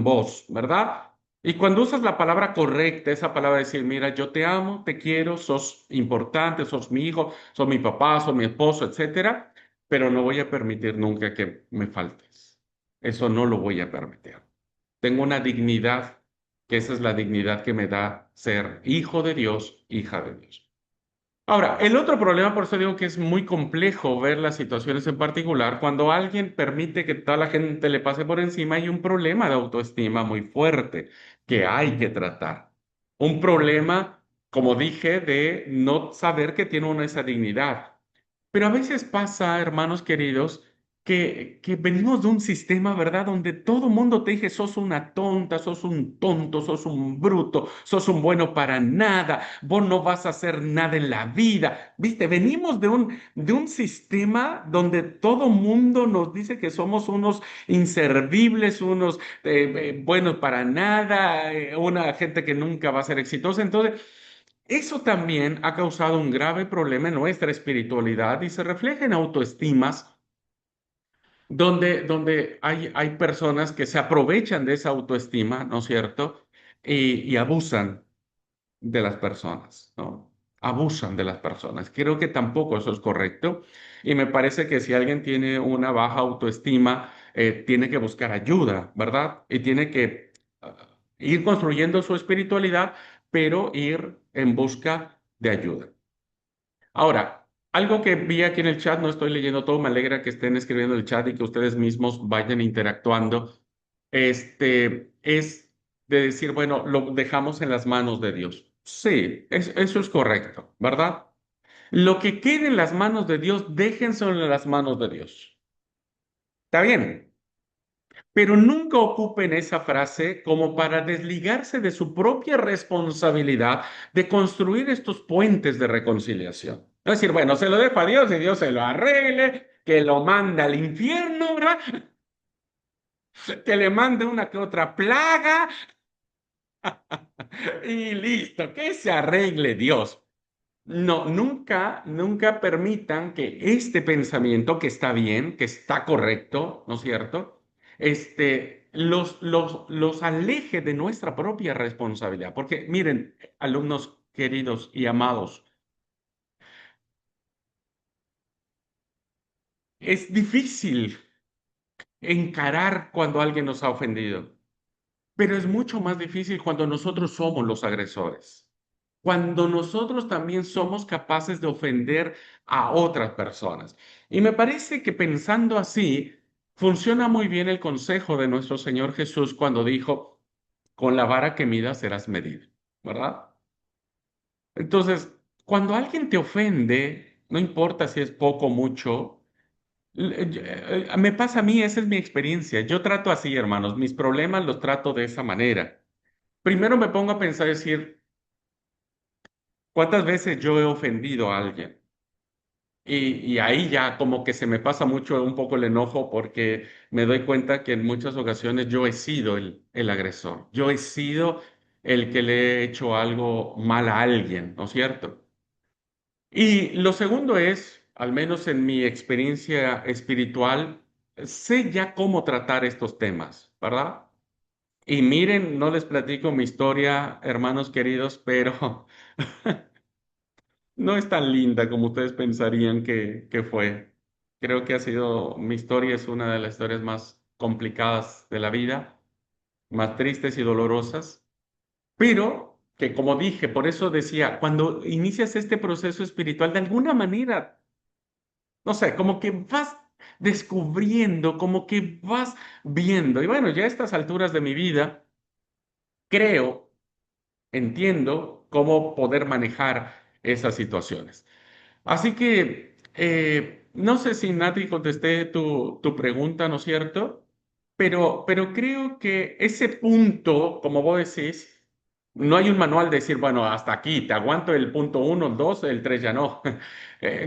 vos, ¿verdad? Y cuando usas la palabra correcta, esa palabra de decir, mira, yo te amo, te quiero, sos importante, sos mi hijo, sos mi papá, sos mi esposo, etcétera, pero no voy a permitir nunca que me faltes. Eso no lo voy a permitir. Tengo una dignidad, que esa es la dignidad que me da ser hijo de Dios, hija de Dios. Ahora, el otro problema, por eso digo que es muy complejo ver las situaciones en particular, cuando alguien permite que toda la gente le pase por encima, hay un problema de autoestima muy fuerte que hay que tratar. Un problema, como dije, de no saber que tiene uno esa dignidad. Pero a veces pasa, hermanos queridos, que venimos de un sistema, ¿verdad? Donde todo mundo te dice, sos una tonta, sos un tonto, sos un bruto, sos un bueno para nada, vos no vas a hacer nada en la vida. ¿Viste? Venimos de un sistema donde todo mundo nos dice que somos unos inservibles, unos buenos para nada, una gente que nunca va a ser exitosa. Entonces, eso también ha causado un grave problema en nuestra espiritualidad y se refleja en autoestimas donde hay personas que se aprovechan de esa autoestima, ¿no es cierto? Y abusan de las personas, ¿no? Abusan de las personas. Creo que tampoco eso es correcto y me parece que si alguien tiene una baja autoestima, tiene que buscar ayuda, ¿verdad? Y tiene que ir construyendo su espiritualidad, pero ir en busca de ayuda. Ahora, algo que vi aquí en el chat, no estoy leyendo todo, me alegra que estén escribiendo en el chat y que ustedes mismos vayan interactuando. Es de decir, bueno, lo dejamos en las manos de Dios. Sí, eso es correcto, ¿verdad? Lo que quede en las manos de Dios, déjenselo en las manos de Dios. Está bien, pero nunca ocupen esa frase como para desligarse de su propia responsabilidad de construir estos puentes de reconciliación. Es decir, bueno, se lo dejo a Dios y Dios se lo arregle, que lo manda al infierno, ¿verdad? Que le mande una que otra plaga y listo, que se arregle Dios. No, nunca, nunca permitan que este pensamiento, que está bien, que está correcto, ¿no es cierto? Los aleje de nuestra propia responsabilidad. Porque miren, alumnos queridos y amados, es difícil encarar cuando alguien nos ha ofendido. Pero es mucho más difícil cuando nosotros somos los agresores, cuando nosotros también somos capaces de ofender a otras personas. Y me parece que pensando así, funciona muy bien el consejo de nuestro Señor Jesús cuando dijo, con la vara que midas serás medido, ¿verdad? Entonces, cuando alguien te ofende, no importa si es poco o mucho, me pasa a mí, esa es mi experiencia. Yo trato así, hermanos, mis problemas los trato de esa manera. Primero me pongo a pensar, decir, ¿cuántas veces yo he ofendido a alguien? Y ahí ya como que se me pasa mucho un poco el enojo porque me doy cuenta que en muchas ocasiones yo he sido el agresor. Yo he sido el que le he hecho algo mal a alguien, ¿no es cierto? Y lo segundo es, al menos en mi experiencia espiritual, sé ya cómo tratar estos temas, ¿verdad? Y miren, no les platico mi historia, hermanos queridos, pero no es tan linda como ustedes pensarían que fue. Creo que ha sido, mi historia es una de las historias más complicadas de la vida, más tristes y dolorosas, pero que como dije, por eso decía, cuando inicias este proceso espiritual, de alguna manera, no sé, como que vas descubriendo, como que vas viendo. Y bueno, ya a estas alturas de mi vida, creo, entiendo cómo poder manejar esas situaciones. Así que no sé si Nati contesté tu pregunta, ¿no es cierto? Pero creo que ese punto, como vos decís, no hay un manual de decir, bueno, hasta aquí, te aguanto el punto uno, el dos, el tres, ya no.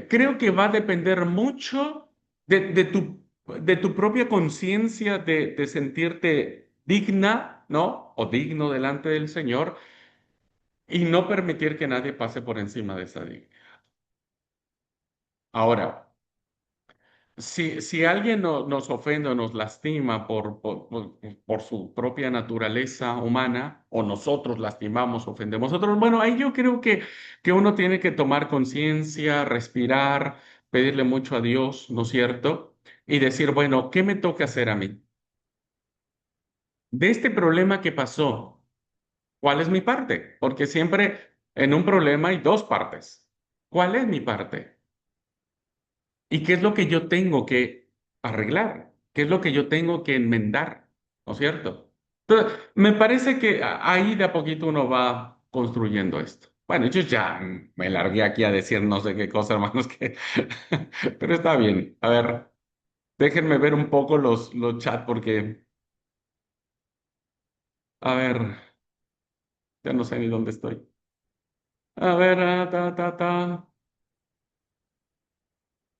Creo que va a depender mucho de tu propia conciencia, de sentirte digna, ¿no? O digno delante del Señor y no permitir que nadie pase por encima de esa dignidad. Ahora, si alguien nos ofende o nos lastima por su propia naturaleza humana, o nosotros lastimamos, ofendemos a otros, bueno, ahí yo creo que uno tiene que tomar conciencia, respirar, pedirle mucho a Dios, ¿no es cierto? Y decir, bueno, ¿qué me toca hacer a mí? de este problema que pasó, ¿cuál es mi parte? Porque siempre en un problema hay dos partes. ¿Cuál es mi parte? ¿Y qué es lo que yo tengo que arreglar? ¿Qué es lo que yo tengo que enmendar? ¿No es cierto? Entonces, me parece que ahí de a poquito uno va construyendo esto. Bueno, yo ya me largué aquí a decir no sé qué cosa, hermanos, que... pero está bien. A ver, déjenme ver un poco los chats porque, a ver, ya no sé ni dónde estoy. A ver, ta.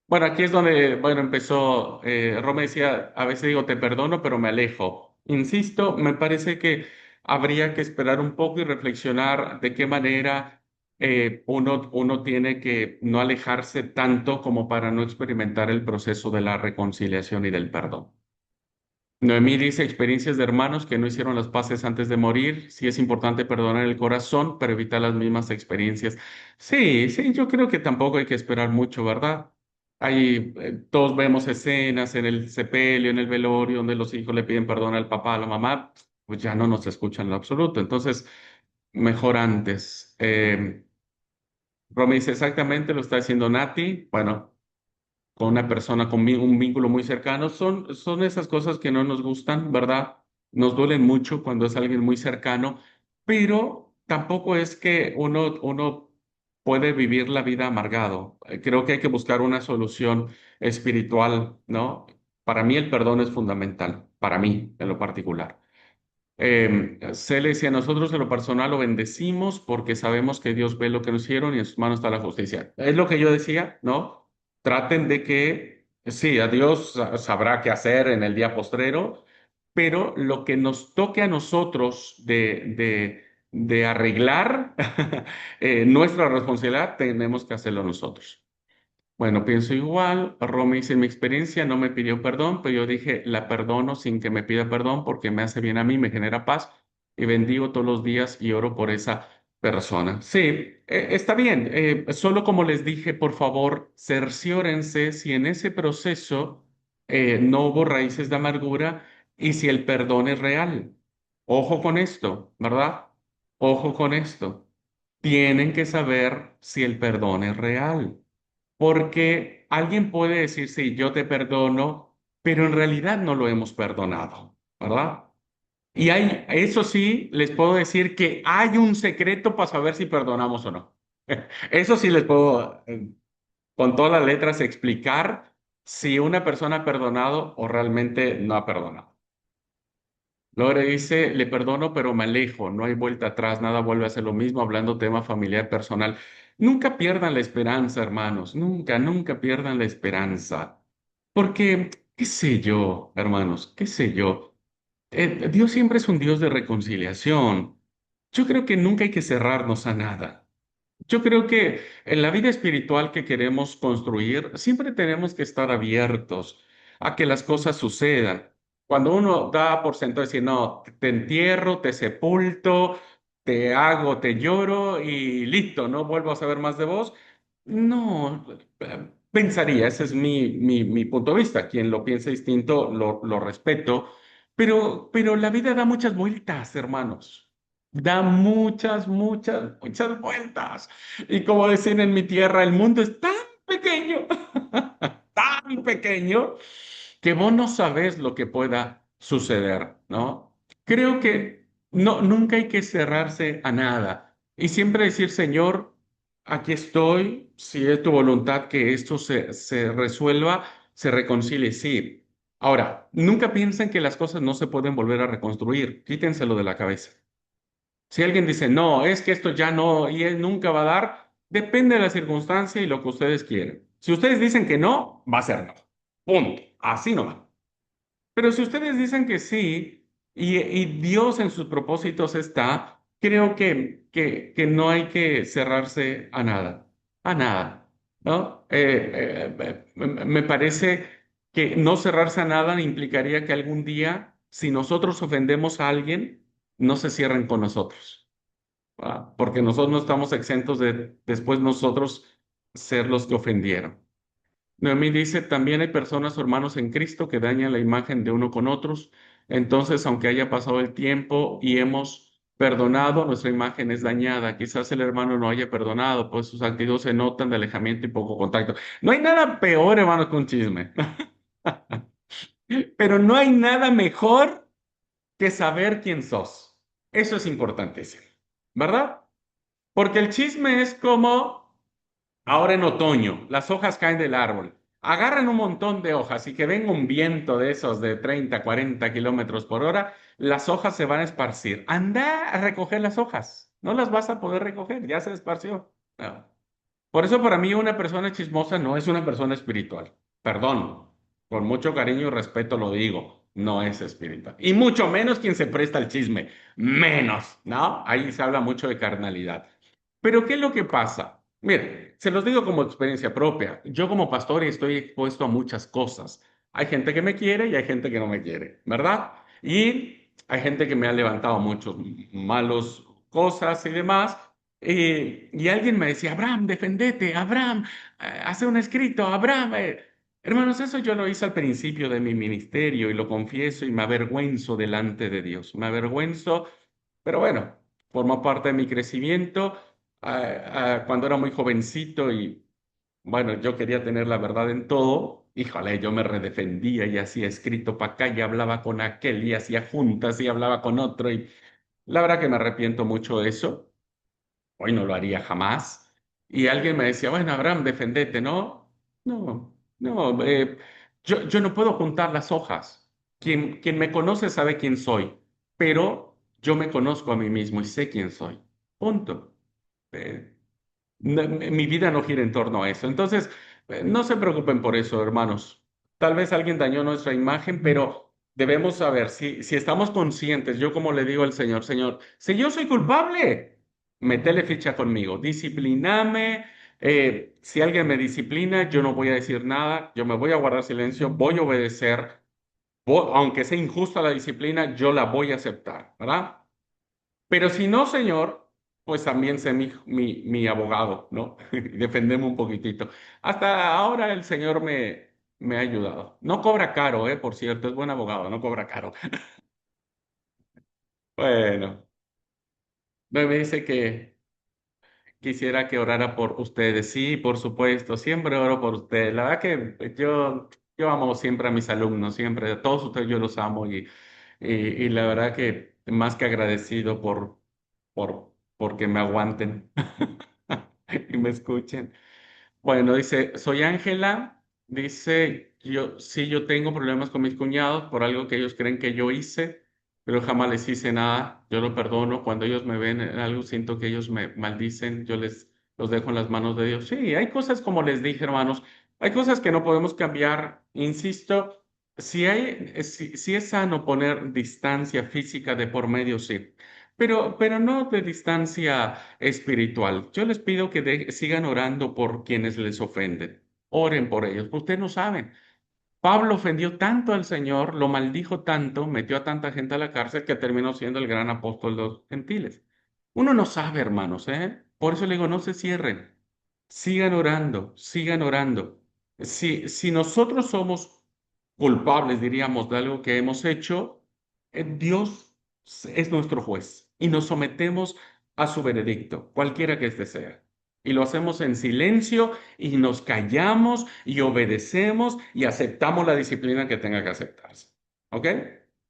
Bueno, aquí es donde, bueno, empezó, Roma decía, a veces digo, te perdono, pero me alejo. Insisto, me parece que habría que esperar un poco y reflexionar de qué manera uno tiene que no alejarse tanto como para no experimentar el proceso de la reconciliación y del perdón. Noemí dice experiencias de hermanos que no hicieron las paces antes de morir. Sí es importante perdonar el corazón, pero evitar las mismas experiencias. Sí, sí, yo creo que tampoco hay que esperar mucho, ¿verdad? Hay, todos vemos escenas en el sepelio, en el velorio, donde los hijos le piden perdón al papá, a la mamá, pues ya no nos escuchan en lo absoluto. Entonces, mejor antes. Romy dice exactamente, lo está diciendo Nati. Bueno, con una persona con un vínculo muy cercano, son esas cosas que no nos gustan, ¿verdad? Nos duelen mucho cuando es alguien muy cercano, pero tampoco es que uno puede vivir la vida amargado. Creo que hay que buscar una solución espiritual, ¿no? Para mí el perdón es fundamental, para mí en lo particular. Cele decía, nosotros en lo personal lo bendecimos porque sabemos que Dios ve lo que nos hicieron y en sus manos está la justicia. Es lo que yo decía, ¿no? Traten de que, sí, a Dios sabrá qué hacer en el día postrero, pero lo que nos toque a nosotros de arreglar nuestra responsabilidad, tenemos que hacerlo nosotros. Bueno, pienso igual. Romy dice, en mi experiencia no me pidió perdón, pero yo dije, la perdono sin que me pida perdón porque me hace bien a mí, me genera paz y bendigo todos los días y oro por esa persona. Sí, está bien. Solo como les dije, por favor, cerciórense si en ese proceso no hubo raíces de amargura y si el perdón es real. Ojo con esto, ¿verdad? Ojo con esto. Tienen que saber si el perdón es real. Porque alguien puede decir, sí, yo te perdono, pero en realidad no lo hemos perdonado, ¿verdad? Y hay, eso sí, les puedo decir que hay un secreto para saber si perdonamos o no. Eso sí les puedo, con todas las letras, explicar si una persona ha perdonado o realmente no ha perdonado. Lore dice, le perdono, pero me alejo, no hay vuelta atrás, nada vuelve a ser lo mismo, hablando tema familiar personal. Nunca pierdan la esperanza, hermanos, nunca, nunca pierdan la esperanza. Porque, qué sé yo, hermanos, qué sé yo, Dios siempre es un Dios de reconciliación. Yo creo que nunca hay que cerrarnos a nada. Yo creo que en la vida espiritual que queremos construir, siempre tenemos que estar abiertos a que las cosas sucedan. Cuando uno da por sentado decir, no, te entierro, te sepulto, te hago, te lloro y listo, no vuelvo a saber más de vos. No, pensaría, ese es mi punto de vista. Quien lo piense distinto, lo respeto. Pero la vida da muchas vueltas, hermanos. Da muchas vueltas. Y como decían en mi tierra, el mundo es tan pequeño, tan pequeño, que vos no sabés lo que pueda suceder, ¿no? Creo que no, nunca hay que cerrarse a nada y siempre decir, Señor, aquí estoy, si es tu voluntad que esto se resuelva, se reconcilie, sí. Ahora, nunca piensen que las cosas no se pueden volver a reconstruir, quítenselo de la cabeza. Si alguien dice, no, es que esto ya no y él nunca va a dar, depende de la circunstancia y lo que ustedes quieren. Si ustedes dicen que no, va a ser no. Punto. Así no va. Pero si ustedes dicen que sí y Dios en sus propósitos está, creo que no hay que cerrarse a nada, ¿no? Me parece que no cerrarse a nada implicaría que algún día, si nosotros ofendemos a alguien, no se cierren con nosotros, ¿va? Porque nosotros no estamos exentos de después nosotros ser los que ofendieron. Noemí dice, también hay personas o hermanos en Cristo que dañan la imagen de uno con otros. Entonces, aunque haya pasado el tiempo y hemos perdonado, nuestra imagen es dañada. Quizás el hermano no haya perdonado, pues sus actitudes se notan de alejamiento y poco contacto. No hay nada peor, hermano, que un chisme, pero no hay nada mejor que saber quién sos. Eso es importantísimo, ¿verdad? Porque el chisme es como ahora en otoño, las hojas caen del árbol. Agarran un montón de hojas y que venga un viento de esos de 30, 40 kilómetros por hora, las hojas se van a esparcir. Anda a recoger las hojas. No las vas a poder recoger, ya se esparció. No. Por eso para mí una persona chismosa no es una persona espiritual. Perdón, con mucho cariño y respeto lo digo, no es espiritual. Y mucho menos quien se presta al chisme. Menos, ¿no? Ahí se habla mucho de carnalidad. Pero ¿qué es lo que pasa? Mire, se los digo como experiencia propia. Yo como pastor estoy expuesto a muchas cosas. Hay gente que me quiere y hay gente que no me quiere, ¿verdad? Y hay gente que me ha levantado muchos malos cosas y demás. Y alguien me decía, Abraham, defendete, Abraham, hace un escrito, Abraham. Hermanos, eso yo lo hice al principio de mi ministerio y lo confieso y me avergüenzo delante de Dios. Me avergüenzo, pero bueno, formó parte de mi crecimiento cuando era muy jovencito y bueno, yo quería tener la verdad en todo. Híjole, yo me redefendía y hacía escrito para acá y hablaba con aquel y hacía juntas y hablaba con otro y la verdad que me arrepiento mucho de eso. Hoy no lo haría jamás. Y alguien me decía, bueno, Abraham, defendete, ¿no? No, no, yo no puedo juntar las hojas. Quien me conoce sabe quién soy, pero yo me conozco a mí mismo y sé quién soy. Punto. Eh, mi vida no gira en torno a eso. Entonces, no se preocupen por eso, hermanos. Tal vez alguien dañó nuestra imagen, pero debemos saber si estamos conscientes. Yo como le digo al Señor, Señor, si yo soy culpable, metele ficha conmigo, discipliname. Si alguien me disciplina, yo no voy a decir nada, yo me voy a guardar silencio, voy a obedecer. Aunque sea injusta la disciplina, yo la voy a aceptar, ¿verdad? Pero si no, señor, pues también sé mi abogado, ¿no? Y defendemos un poquitito. Hasta ahora el señor me ha ayudado. No cobra caro, por cierto, es buen abogado, no cobra caro. Bueno, me dice que quisiera que orara por ustedes. Sí, por supuesto, siempre oro por ustedes. La verdad que yo amo siempre a mis alumnos, siempre, a todos ustedes yo los amo y la verdad que más que agradecido porque me aguanten y me escuchen. Bueno, dice, soy Ángela, dice, yo tengo problemas con mis cuñados por algo que ellos creen que yo hice, pero jamás les hice nada, yo lo perdono, cuando ellos me ven en algo, siento que ellos me maldicen, yo los dejo en las manos de Dios. Sí, hay cosas como les dije, hermanos, hay cosas que no podemos cambiar, insisto, si es sano poner distancia física de por medio, sí. Pero no de distancia espiritual. Yo les pido que sigan orando por quienes les ofenden. Oren por ellos. Ustedes no saben. Pablo ofendió tanto al Señor, lo maldijo tanto, metió a tanta gente a la cárcel que terminó siendo el gran apóstol de los gentiles. Uno no sabe, hermanos, ¿eh? Por eso le digo, no se cierren. Sigan orando, sigan orando. Si nosotros somos culpables, diríamos, de algo que hemos hecho, Dios es nuestro juez y nos sometemos a su veredicto, cualquiera que éste sea. Y lo hacemos en silencio y nos callamos y obedecemos y aceptamos la disciplina que tenga que aceptarse. ¿Ok?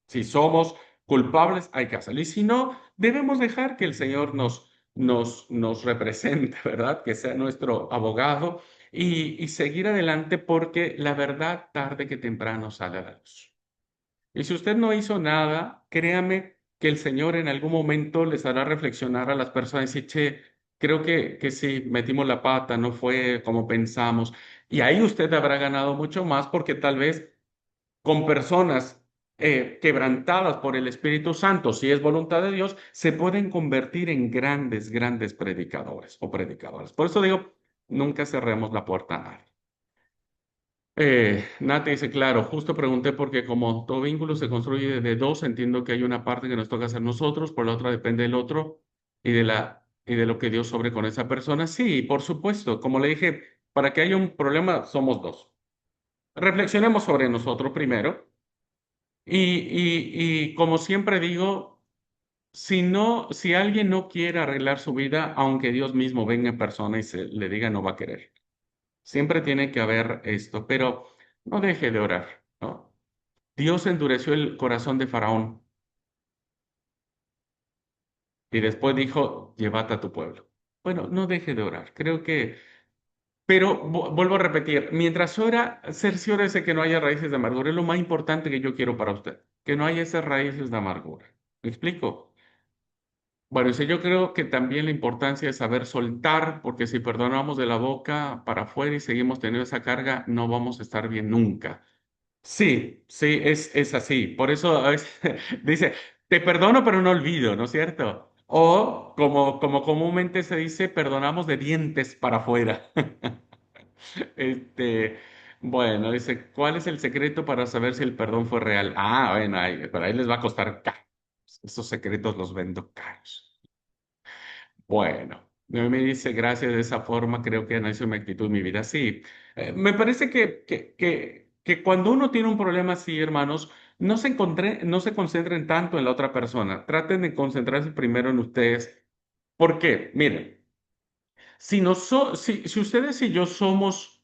Si somos culpables, hay que hacerlo. Y si no, debemos dejar que el Señor nos represente, ¿verdad? Que sea nuestro abogado y seguir adelante porque la verdad tarde que temprano sale a la luz. Y si usted no hizo nada, créame que el Señor en algún momento les hará reflexionar a las personas y decir, che, creo que sí, metimos la pata, no fue como pensamos. Y ahí usted habrá ganado mucho más porque tal vez con personas quebrantadas por el Espíritu Santo, si es voluntad de Dios, se pueden convertir en grandes, grandes predicadores o predicadoras. Por eso digo, nunca cerremos la puerta a nadie. Nate dice, claro, justo pregunté porque como todo vínculo se construye de dos, entiendo que hay una parte que nos toca hacer nosotros, por la otra depende del otro y de lo que Dios sobre con esa persona. Sí, por supuesto, como le dije, para que haya un problema somos dos. Reflexionemos sobre nosotros primero Y como siempre digo, si no, si alguien no quiere arreglar su vida, aunque Dios mismo venga en persona y le diga, no va a querer. Siempre tiene que haber esto, pero no deje de orar, ¿no? Dios endureció el corazón de Faraón y después dijo, llévate a tu pueblo. Bueno, no deje de orar. Creo que, pero vuelvo a repetir, mientras ora, cerciórese que no haya raíces de amargura. Es lo más importante que yo quiero para usted, que no haya esas raíces de amargura. ¿Me explico? Bueno, sí, yo creo que también la importancia de saber soltar, porque si perdonamos de la boca para afuera y seguimos teniendo esa carga, no vamos a estar bien nunca. Sí, sí, es así. Por eso a veces dice, te perdono pero no olvido, ¿no es cierto? O como comúnmente se dice, perdonamos de dientes para afuera. Este, bueno, dice, ¿cuál es el secreto para saber si el perdón fue real? Ah, bueno, pero ahí les va a costar caro. Esos secretos los vendo caros. Bueno, me dice, gracias de esa forma, creo que analizo mi actitud en mi vida. Sí, me parece que cuando uno tiene un problema así, hermanos, no se concentren tanto en la otra persona. Traten de concentrarse primero en ustedes. ¿Por qué? Miren, si ustedes y yo somos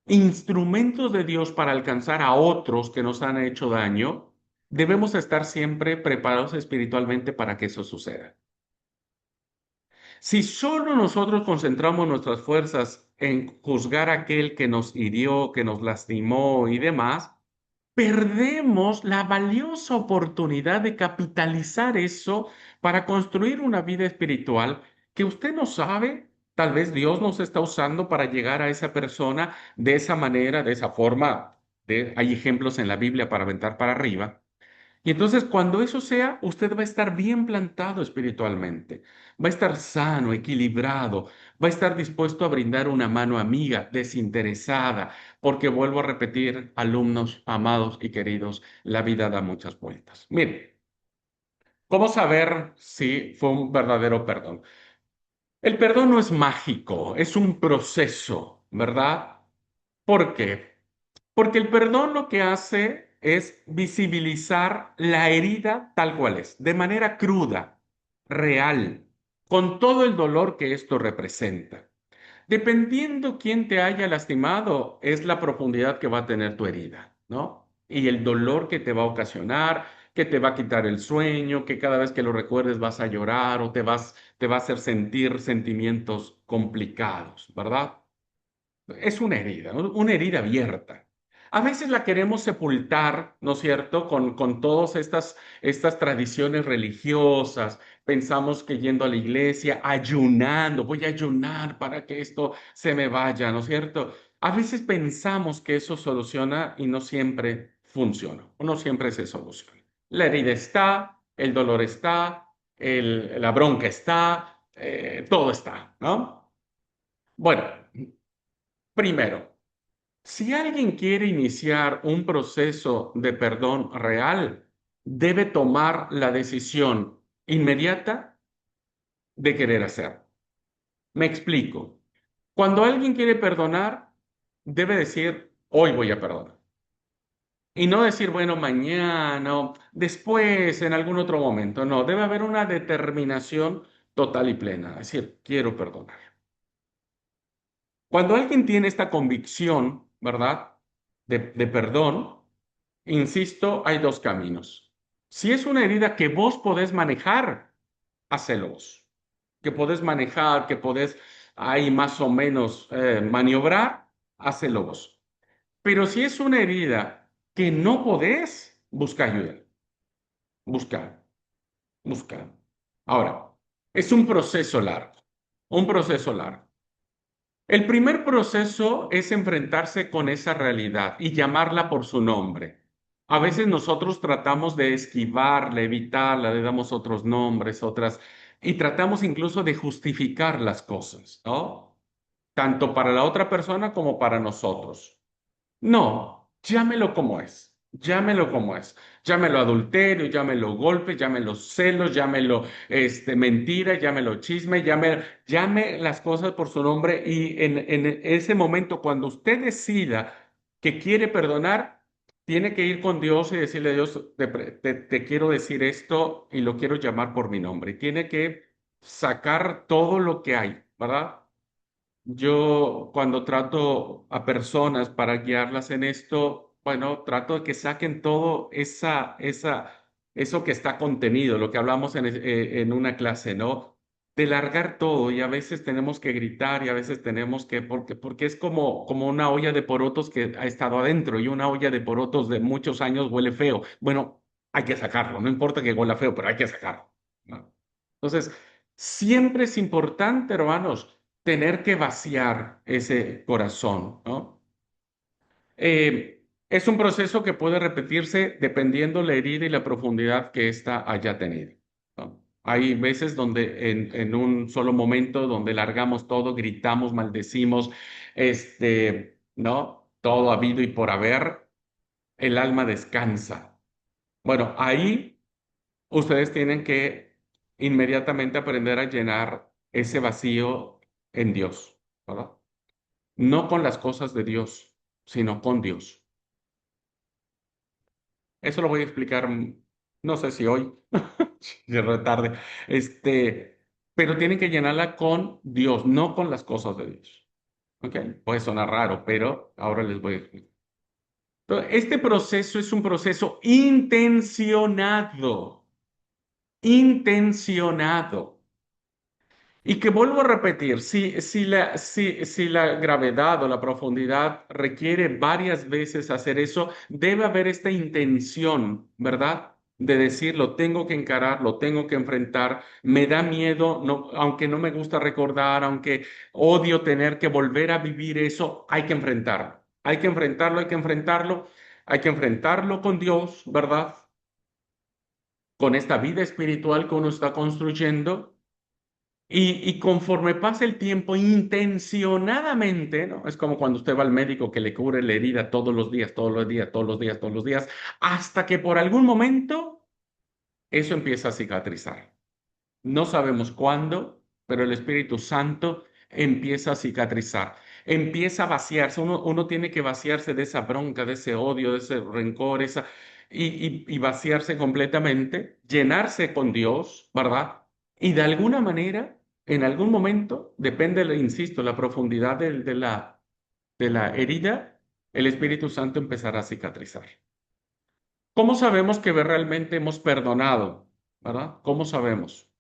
instrumentos de Dios para alcanzar a otros que nos han hecho daño, debemos estar siempre preparados espiritualmente para que eso suceda. Si solo nosotros concentramos nuestras fuerzas en juzgar a aquel que nos hirió, que nos lastimó y demás, perdemos la valiosa oportunidad de capitalizar eso para construir una vida espiritual que usted no sabe. Tal vez Dios nos está usando para llegar a esa persona de esa manera, de esa forma. Hay ejemplos en la Biblia para aventar para arriba. Y entonces cuando eso sea, usted va a estar bien plantado espiritualmente, va a estar sano, equilibrado, va a estar dispuesto a brindar una mano amiga, desinteresada, porque vuelvo a repetir, alumnos amados y queridos, la vida da muchas vueltas. Mire, ¿cómo saber si fue un verdadero perdón? El perdón no es mágico, es un proceso, ¿verdad? ¿Por qué? Porque el perdón lo que hace es visibilizar la herida tal cual es, de manera cruda, real, con todo el dolor que esto representa. Dependiendo quién te haya lastimado, es la profundidad que va a tener tu herida, ¿no? Y el dolor que te va a ocasionar, que te va a quitar el sueño, que cada vez que lo recuerdes vas a llorar o te va a hacer sentir sentimientos complicados, ¿verdad? Es una herida, ¿no? Una herida abierta. A veces la queremos sepultar, ¿no es cierto?, con todas estas tradiciones religiosas. Pensamos que yendo a la iglesia, ayunando, voy a ayunar para que esto se me vaya, ¿no es cierto? A veces pensamos que eso soluciona y no siempre funciona, o no siempre se soluciona. La herida está, el dolor está, la bronca está, todo está, ¿no? Bueno, primero. Si alguien quiere iniciar un proceso de perdón real, debe tomar la decisión inmediata de querer hacerlo. Me explico. Cuando alguien quiere perdonar, debe decir, hoy voy a perdonar. Y no decir, bueno, mañana o después, en algún otro momento. No, debe haber una determinación total y plena. Es decir, quiero perdonar. Cuando alguien tiene esta convicción, ¿verdad? De perdón, insisto, hay dos caminos. Si es una herida que vos podés manejar, hacelo vos. Que podés manejar, que podés ahí más o menos maniobrar, hacelo vos. Pero si es una herida que no podés, busca ayuda. Busca, busca. Ahora, es un proceso largo. Un proceso largo. El primer proceso es enfrentarse con esa realidad y llamarla por su nombre. A veces nosotros tratamos de esquivarla, evitarla, le damos otros nombres, otras, y tratamos incluso de justificar las cosas, ¿no? Tanto para la otra persona como para nosotros. No, llámelo como es. Llámelo como es. Llámelo adulterio, llámelo golpe, llámelo celos, llámelo mentira, llámelo chisme, llame las cosas por su nombre y en ese momento, cuando usted decida que quiere perdonar, tiene que ir con Dios y decirle a Dios, te quiero decir esto y lo quiero llamar por mi nombre. Y tiene que sacar todo lo que hay, ¿verdad? Yo cuando trato a personas para guiarlas en esto, bueno, trato de que saquen todo eso que está contenido, lo que hablamos en una clase, ¿no? De largar todo y a veces tenemos que gritar y a veces tenemos que, porque es como una olla de porotos que ha estado adentro y una olla de porotos de muchos años huele feo. Bueno, hay que sacarlo, no importa que huela feo, pero hay que sacarlo, ¿no? Entonces, siempre es importante, hermanos, tener que vaciar ese corazón, ¿no? Es un proceso que puede repetirse dependiendo la herida y la profundidad que ésta haya tenido, ¿no? Hay veces donde en un solo momento, donde largamos todo, gritamos, maldecimos, ¿no? Todo habido y por haber, el alma descansa. Bueno, ahí ustedes tienen que inmediatamente aprender a llenar ese vacío en Dios, ¿verdad? No con las cosas de Dios, sino con Dios. Eso lo voy a explicar, no sé si hoy, si es tarde, pero tienen que llenarla con Dios, no con las cosas de Dios. ¿Ok? Puede sonar raro, pero ahora les voy a explicar. Entonces, este proceso es un proceso intencionado, intencionado. Y que vuelvo a repetir, si la gravedad o la profundidad requiere varias veces hacer eso, debe haber esta intención, ¿verdad? De decir, lo tengo que encarar, lo tengo que enfrentar, me da miedo, no, aunque no me gusta recordar, aunque odio tener que volver a vivir eso, hay que enfrentarlo. Hay que enfrentarlo, hay que enfrentarlo, hay que enfrentarlo con Dios, ¿verdad? Con esta vida espiritual que uno está construyendo. Y conforme pasa el tiempo, intencionadamente, ¿no? Es como cuando usted va al médico que le cubre la herida todos los días, todos los días, todos los días, todos los días, hasta que por algún momento eso empieza a cicatrizar. No sabemos cuándo, pero el Espíritu Santo empieza a cicatrizar, empieza a vaciarse. Uno tiene que vaciarse de esa bronca, de ese odio, de ese rencor, y vaciarse completamente, llenarse con Dios, ¿verdad? Y de alguna manera, en algún momento, depende, insisto, la profundidad de la herida, el Espíritu Santo empezará a cicatrizar. ¿Cómo sabemos que realmente hemos perdonado? ¿Verdad? ¿Cómo sabemos?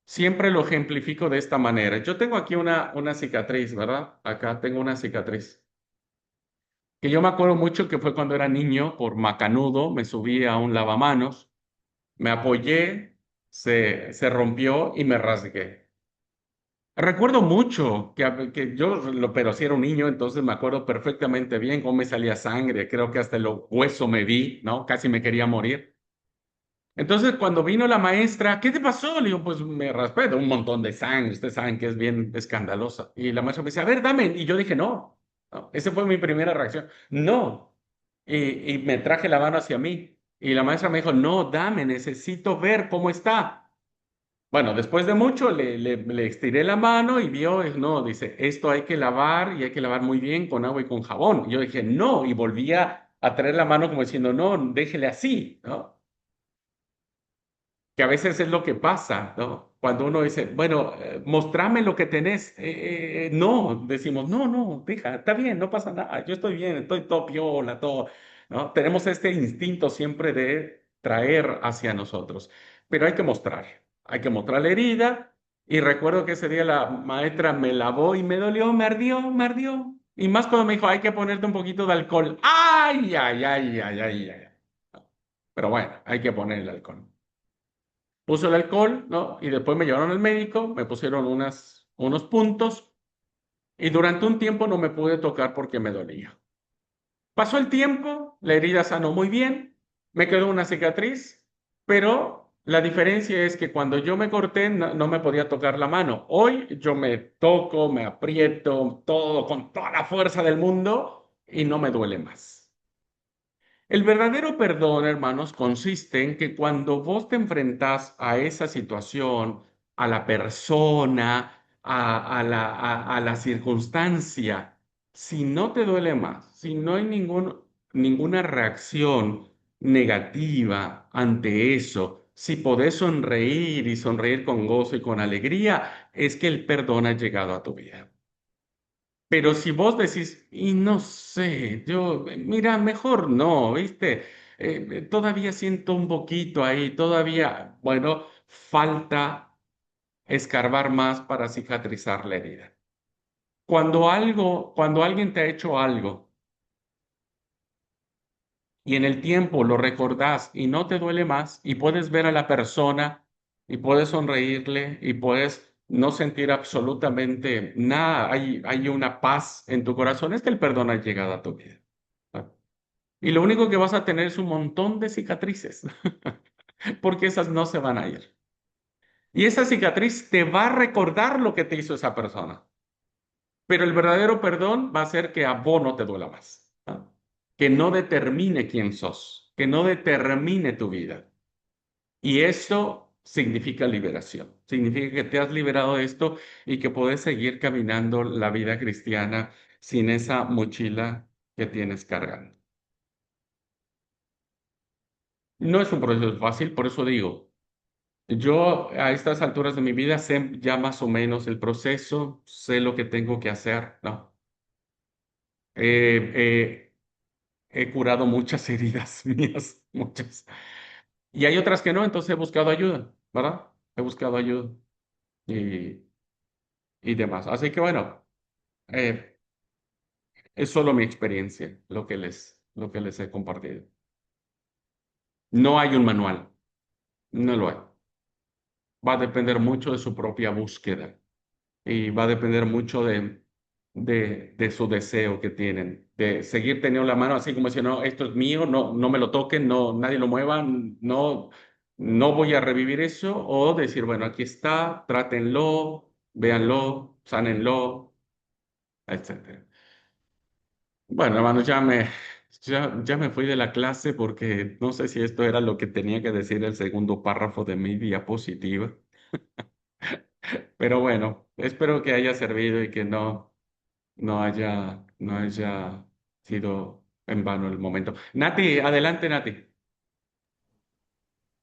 Siempre lo ejemplifico de esta manera. Yo tengo aquí una cicatriz, ¿verdad? Acá tengo una cicatriz. Que yo me acuerdo mucho que fue cuando era niño, por macanudo, me subí a un lavamanos, me apoyé, se rompió y me rasgué. Recuerdo mucho que yo, pero sí era un niño, entonces me acuerdo perfectamente bien cómo me salía sangre, creo que hasta el hueso me vi, ¿no? Casi me quería morir. Entonces, cuando vino la maestra, ¿qué te pasó? Le digo, pues me raspé de un montón de sangre. Ustedes saben que es bien escandalosa. Y la maestra me dice, a ver, dame. Y yo dije, no. No. Esa fue mi primera reacción. No. Y me traje la mano hacia mí. Y la maestra me dijo, no, dame, necesito ver cómo está. Bueno, después de mucho le estiré la mano y vio, no, dice, esto hay que lavar y hay que lavar muy bien con agua y con jabón. Y yo dije, no. Y volví a traer la mano como diciendo, no, déjele así, ¿no? Que a veces es lo que pasa, ¿no? Cuando uno dice, bueno, mostrame lo que tenés. No, decimos, no, no, deja, está bien, no pasa nada, yo estoy bien, estoy todo piola, todo, ¿no? Tenemos este instinto siempre de traer hacia nosotros, pero hay que mostrar la herida. Y recuerdo que ese día la maestra me lavó y me dolió, me ardió, me ardió. Y más cuando me dijo, hay que ponerte un poquito de alcohol. ¡Ay, ay, ay, ay, ay, ay! Pero bueno, hay que poner el alcohol. Puso el alcohol, ¿no? Y después me llevaron al médico, me pusieron unos puntos y durante un tiempo no me pude tocar porque me dolía. Pasó el tiempo, la herida sanó muy bien, me quedó una cicatriz, pero la diferencia es que cuando yo me corté no me podía tocar la mano. Hoy yo me toco, me aprieto todo con toda la fuerza del mundo y no me duele más. El verdadero perdón, hermanos, consiste en que cuando vos te enfrentás a esa situación, a la persona, a la circunstancia, si no te duele más, si no hay ningún ninguna reacción negativa ante eso. Si podés sonreír y sonreír con gozo y con alegría, es que el perdón ha llegado a tu vida. Pero si vos decís, y no sé, yo, mira, mejor no, ¿viste? Todavía siento un poquito ahí, todavía, bueno, falta escarbar más para cicatrizar la herida. Cuando alguien te ha hecho algo y en el tiempo lo recordás y no te duele más y puedes ver a la persona y puedes sonreírle y puedes no sentir absolutamente nada, hay una paz en tu corazón, es que el perdón ha llegado a tu vida. ¿No? Y lo único que vas a tener es un montón de cicatrices, porque esas no se van a ir. Y esa cicatriz te va a recordar lo que te hizo esa persona. Pero el verdadero perdón va a ser que a vos no te duela más, ¿no? Que no determine quién sos, que no determine tu vida. Y esto significa liberación, significa que te has liberado de esto y que puedes seguir caminando la vida cristiana sin esa mochila que tienes cargando. No es un proceso fácil, por eso digo, yo a estas alturas de mi vida sé ya más o menos el proceso, sé lo que tengo que hacer, ¿no? Eh, he curado muchas heridas mías, muchas. Y hay otras que no, entonces he buscado ayuda, ¿verdad? He buscado ayuda y, y demás. Así que bueno, eh, es solo mi experiencia lo que les he compartido. No hay un manual, no lo hay. Va a depender mucho de su propia búsqueda y va a depender mucho de su deseo que tienen, de seguir teniendo la mano así como si no, esto es mío, no, no me lo toquen, no, nadie lo mueva, no, no voy a revivir eso, o decir, bueno, aquí está, trátenlo, véanlo, sánenlo, etcétera. Bueno, hermano, ya me fui de la clase porque no sé si esto era lo que tenía que decir el segundo párrafo de mi diapositiva, pero bueno, espero que haya servido y que no haya sido en vano el momento. Nati, adelante, Nati.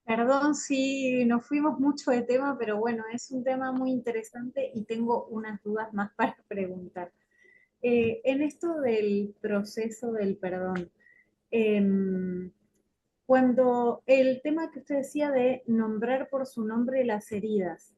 Perdón si nos fuimos mucho de tema, pero bueno, es un tema muy interesante y tengo unas dudas más para preguntar. En esto del proceso del perdón, em, cuando el tema que usted decía de nombrar por su nombre las heridas,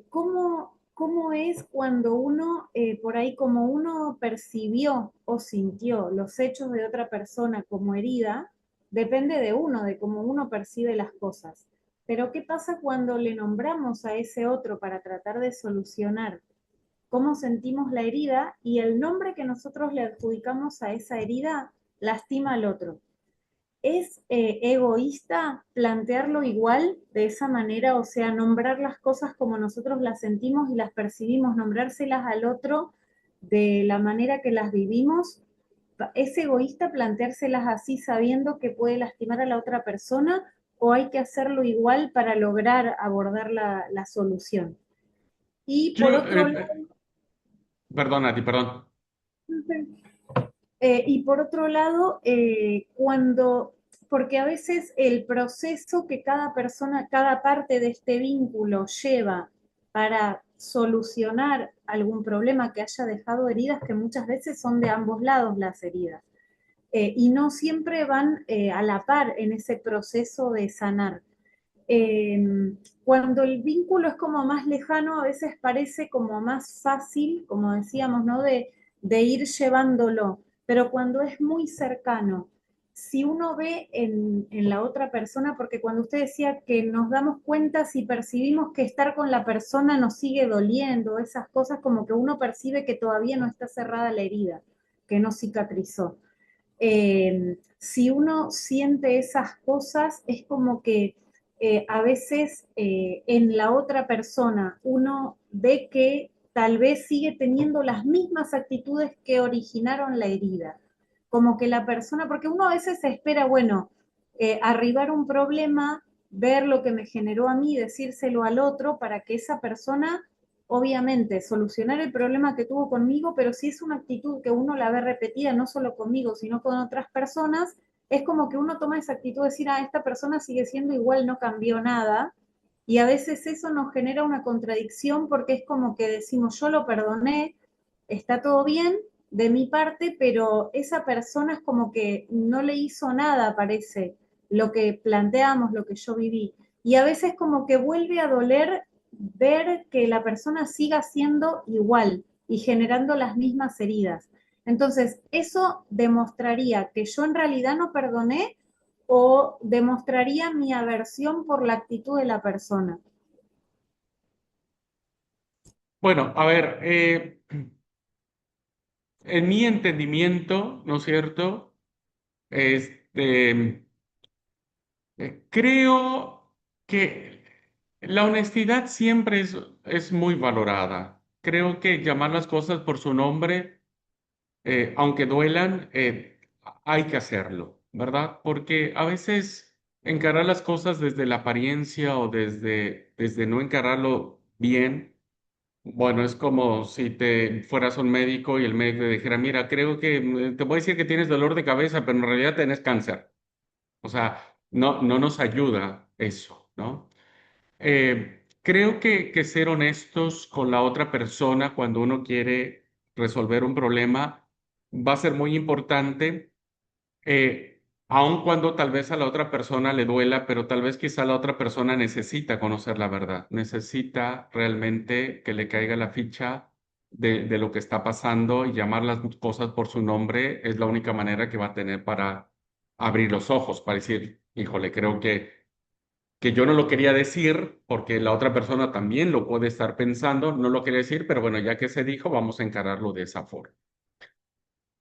¿cómo es cuando uno, por ahí, como uno percibió o sintió los hechos de otra persona como herida? Depende de uno, de cómo uno percibe las cosas. Pero ¿qué pasa cuando le nombramos a ese otro para tratar de solucionar cómo sentimos la herida y el nombre que nosotros le adjudicamos a esa herida lastima al otro? ¿Es egoísta plantearlo igual de esa manera? O sea, nombrar las cosas como nosotros las sentimos y las percibimos, nombrárselas al otro de la manera que las vivimos. ¿Es egoísta planteárselas así sabiendo que puede lastimar a la otra persona o hay que hacerlo igual para lograr abordar la solución? Y por Yo, otro lado, perdón, Nati, perdón. porque a veces el proceso que cada persona, cada parte de este vínculo lleva para solucionar algún problema que haya dejado heridas, que muchas veces son de ambos lados las heridas, y no siempre van a la par en ese proceso de sanar. Cuando el vínculo es como más lejano, a veces parece como más fácil, como decíamos, ¿no? De ir llevándolo, pero cuando es muy cercano, si uno ve en la otra persona, porque cuando usted decía que nos damos cuenta si percibimos que estar con la persona nos sigue doliendo, esas cosas como que uno percibe que todavía no está cerrada la herida, que no cicatrizó. Si uno siente esas cosas, es como que a veces en la otra persona uno ve que tal vez sigue teniendo las mismas actitudes que originaron la herida. Como que la persona, porque uno a veces espera, bueno, arribar un problema, ver lo que me generó a mí, decírselo al otro para que esa persona obviamente, solucionar el problema que tuvo conmigo, pero si es una actitud que uno la ve repetida, no solo conmigo, sino con otras personas, es como que uno toma esa actitud de decir, ah, esta persona sigue siendo igual, no cambió nada. Y a veces eso nos genera una contradicción porque es como que decimos, yo lo perdoné, está todo bien de mi parte, pero esa persona es como que no le hizo nada, parece, lo que planteamos, lo que yo viví. Y a veces como que vuelve a doler ver que la persona siga siendo igual y generando las mismas heridas. Entonces, eso demostraría que yo en realidad no perdoné o demostraría mi aversión por la actitud de la persona. Bueno, a ver, en mi entendimiento, ¿no es cierto? Este, creo que la honestidad siempre es muy valorada. Creo que llamar las cosas por su nombre, aunque duelan, hay que hacerlo, ¿verdad? Porque a veces encarar las cosas desde la apariencia o desde no encararlo bien, bueno, es como si te fueras a un médico y el médico te dijera, mira, creo que te voy a decir que tienes dolor de cabeza, pero en realidad tenés cáncer. O sea, no nos ayuda eso, ¿no? Creo que ser honestos con la otra persona cuando uno quiere resolver un problema va a ser muy importante, aun cuando tal vez a la otra persona le duela, pero tal vez quizá la otra persona necesita conocer la verdad, necesita realmente que le caiga la ficha de lo que está pasando y llamar las cosas por su nombre es la única manera que va a tener para abrir los ojos, para decir, híjole, creo que yo no lo quería decir porque la otra persona también lo puede estar pensando, no lo quería decir, pero bueno, ya que se dijo, vamos a encararlo de esa forma.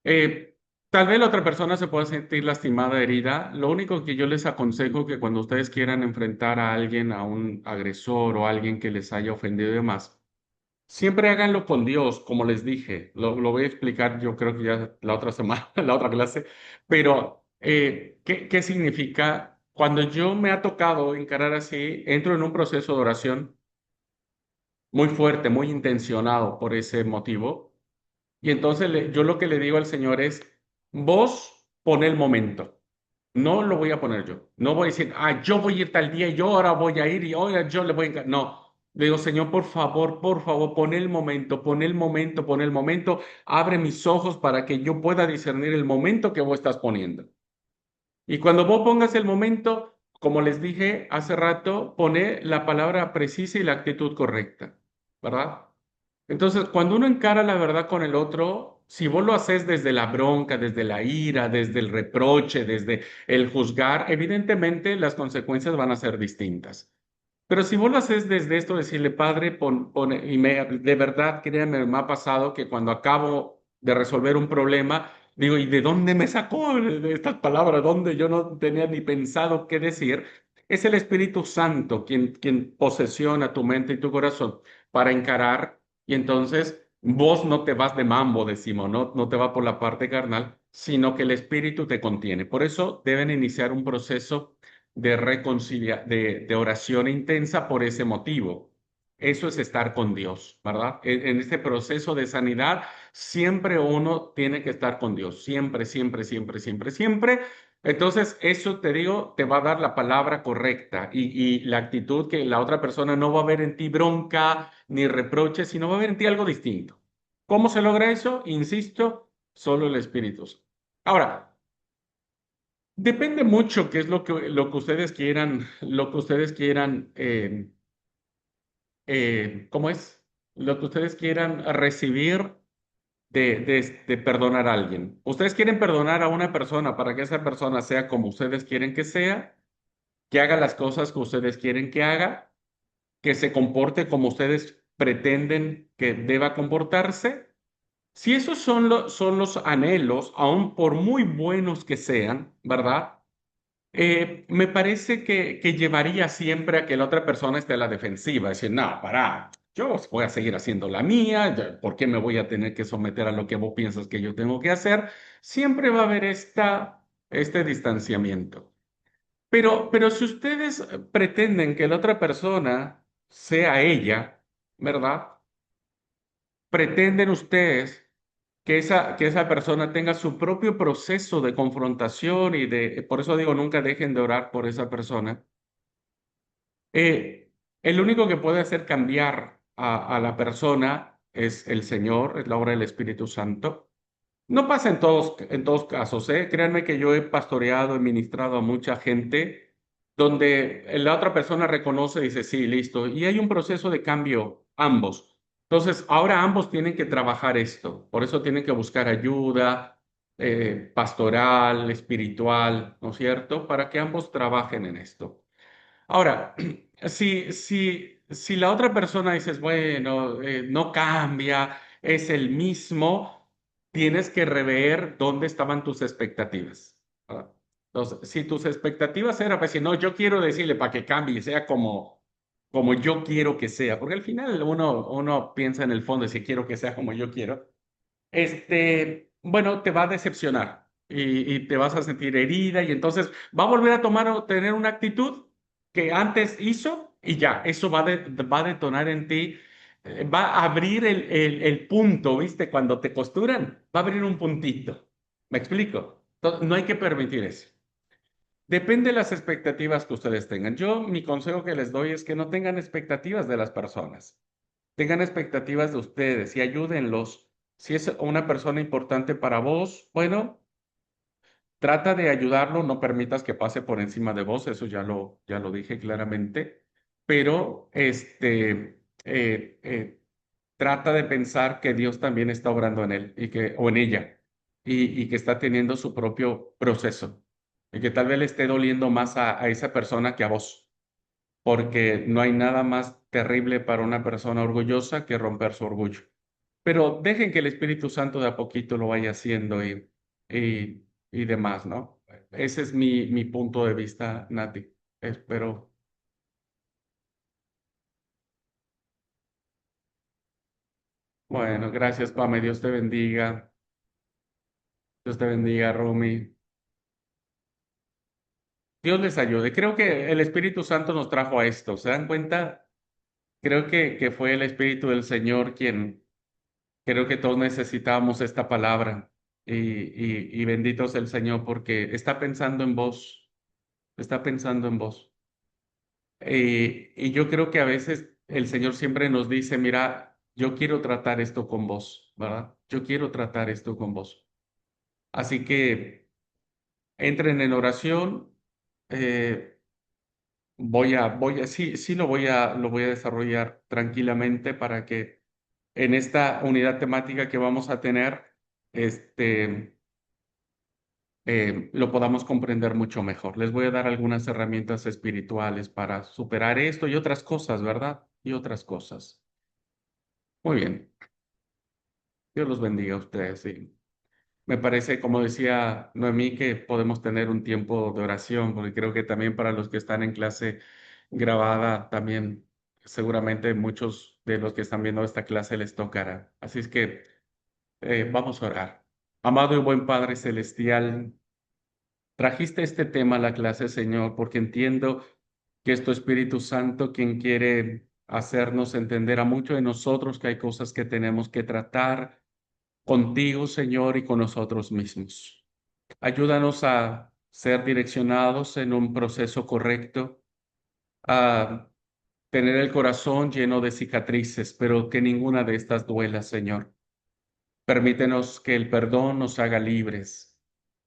Eh, Tal vez la otra persona se pueda sentir lastimada, herida. Lo único que yo les aconsejo que cuando ustedes quieran enfrentar a alguien, a un agresor o a alguien que les haya ofendido y demás, siempre háganlo con Dios, como les dije. Lo voy a explicar yo creo que ya la otra semana, la otra clase. Pero, ¿qué significa? Cuando yo me ha tocado encarar así, entro en un proceso de oración muy fuerte, muy intencionado por ese motivo. Y entonces yo lo que le digo al Señor es, vos pon el momento. No lo voy a poner yo. No voy a decir, ah, yo voy a ir tal día y yo ahora voy a ir y ahora yo le voy a... No. Le digo, Señor, por favor, pon el momento, pon el momento, pon el momento. Abre mis ojos para que yo pueda discernir el momento que vos estás poniendo. Y cuando vos pongas el momento, como les dije hace rato, pone la palabra precisa y la actitud correcta, ¿verdad? Entonces, cuando uno encara la verdad con el otro, si vos lo haces desde la bronca, desde la ira, desde el reproche, desde el juzgar, evidentemente las consecuencias van a ser distintas. Pero si vos lo haces desde esto, decirle, Padre, de verdad, créanme, me ha pasado que cuando acabo de resolver un problema, digo, ¿y de dónde me sacó de estas palabras? ¿Dónde yo no tenía ni pensado qué decir? Es el Espíritu Santo quien posesiona tu mente y tu corazón para encarar y entonces vos no te vas de mambo, decimos, no te va por la parte carnal, sino que el Espíritu te contiene. Por eso deben iniciar un proceso de oración intensa por ese motivo. Eso es estar con Dios, ¿verdad? En este proceso de sanidad, siempre uno tiene que estar con Dios, siempre, siempre, siempre, siempre, siempre. Entonces, eso te digo, te va a dar la palabra correcta y la actitud que la otra persona no va a ver en ti bronca ni reproche, sino va a ver en ti algo distinto. ¿Cómo se logra eso? Insisto, solo el Espíritu Santo. Ahora, depende mucho qué es lo que ustedes quieran, lo que ustedes quieran, ¿cómo es? Lo que ustedes quieran recibir de perdonar a alguien. Ustedes quieren perdonar a una persona para que esa persona sea como ustedes quieren que haga las cosas que ustedes quieren que haga, que se comporte como ustedes pretenden que deba comportarse. Si esos son los anhelos, aun por muy buenos que sean, ¿verdad? Me parece que llevaría siempre a que la otra persona esté a la defensiva, decir, no, pará, yo voy a seguir haciendo la mía, ¿por qué me voy a tener que someter a lo que vos piensas que yo tengo que hacer? Siempre va a haber este distanciamiento. Pero si ustedes pretenden que la otra persona sea ella, ¿verdad? pretenden ustedes que esa persona tenga su propio proceso de confrontación y por eso digo, nunca dejen de orar por esa persona. El único que puede hacer cambiar a la persona es el Señor, es la obra del Espíritu Santo. No pasa en todos casos, ¿eh? Créanme que yo he pastoreado, he ministrado a mucha gente donde la otra persona reconoce y dice, sí, listo. Y hay un proceso de cambio, ambos. Entonces, ahora ambos tienen que trabajar esto. Por eso tienen que buscar ayuda pastoral, espiritual, ¿no es cierto? Para que ambos trabajen en esto. Ahora, si la otra persona dices, bueno, no cambia, es el mismo, tienes que rever dónde estaban tus expectativas. ¿Verdad? Entonces, si tus expectativas eran, pues si no, yo quiero decirle para que cambie, sea como yo quiero que sea, porque al final uno piensa en el fondo de si quiero que sea como yo quiero, bueno, te va a decepcionar y te vas a sentir herida y entonces va a volver a tomar o tener una actitud que antes hizo y ya, eso va a detonar en ti, va a abrir el punto, ¿viste? Cuando te costuran, va a abrir un puntito. ¿Me explico? Entonces, no hay que permitir eso. Depende de las expectativas que ustedes tengan. Yo, mi consejo que les doy es que no tengan expectativas de las personas. Tengan expectativas de ustedes y ayúdenlos. Si es una persona importante para vos, bueno, trata de ayudarlo, no permitas que pase por encima de vos, eso ya lo dije claramente, pero trata de pensar que Dios también está obrando en él o en ella y que está teniendo su propio proceso y que tal vez le esté doliendo más a esa persona que a vos, porque no hay nada más terrible para una persona orgullosa que romper su orgullo. Pero dejen que el Espíritu Santo de a poquito lo vaya haciendo y demás, ¿no? Ese es mi punto de vista, Nati. Espero. Bueno, gracias, Pame. Dios te bendiga. Dios te bendiga, Rumi. Dios les ayude. Creo que el Espíritu Santo nos trajo a esto. ¿Se dan cuenta? Creo que fue el Espíritu del Señor quien, creo que todos necesitábamos esta palabra. Y bendito es el Señor porque está pensando en vos. Está pensando en vos. Y yo creo que a veces el Señor siempre nos dice, mira, yo quiero tratar esto con vos, ¿verdad? Yo quiero tratar esto con vos. Así que entren en oración. eh, sí, lo voy a desarrollar tranquilamente para que en esta unidad temática que vamos a tener, este, lo podamos comprender mucho mejor. Les voy a dar algunas herramientas espirituales para superar esto y otras cosas, ¿verdad? Y otras cosas. Muy bien. Dios los bendiga a ustedes. Sí. Me parece, como decía Noemí, que podemos tener un tiempo de oración, porque creo que también para los que están en clase grabada, también seguramente muchos de los que están viendo esta clase les tocará. Así es que vamos a orar. Amado y buen Padre Celestial, trajiste este tema a la clase, Señor, porque entiendo que es tu Espíritu Santo quien quiere hacernos entender a muchos de nosotros que hay cosas que tenemos que tratar contigo, Señor, y con nosotros mismos. Ayúdanos a ser direccionados en un proceso correcto, a tener el corazón lleno de cicatrices, pero que ninguna de estas duela, Señor. Permítenos que el perdón nos haga libres.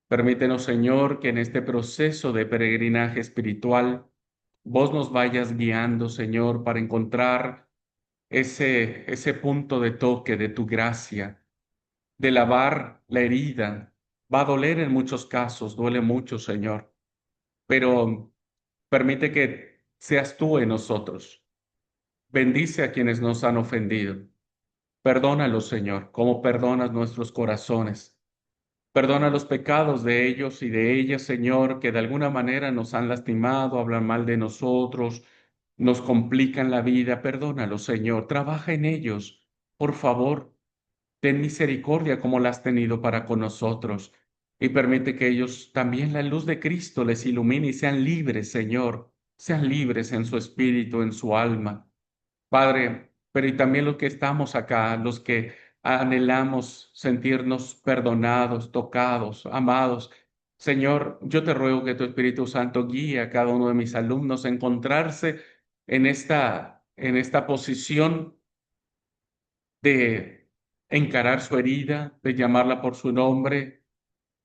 Permítenos, Señor, que en este proceso de peregrinaje espiritual, vos nos vayas guiando, Señor, para encontrar ese punto de toque de tu gracia, de lavar la herida. Va a doler en muchos casos, duele mucho, Señor, pero permite que seas tú en nosotros. Bendice a quienes nos han ofendido. Perdónalos, Señor, como perdonas nuestros corazones. Perdona los pecados de ellos y de ellas, Señor, que de alguna manera nos han lastimado, hablan mal de nosotros, nos complican la vida. Perdónalos, Señor. Trabaja en ellos, por favor. Ten misericordia como la has tenido para con nosotros y permite que ellos también la luz de Cristo les ilumine y sean libres, Señor, sean libres en su espíritu, en su alma. Padre, pero y también los que estamos acá, los que anhelamos sentirnos perdonados, tocados, amados. Señor, yo te ruego que tu Espíritu Santo guíe a cada uno de mis alumnos a encontrarse en esta posición de encarar su herida, de llamarla por su nombre,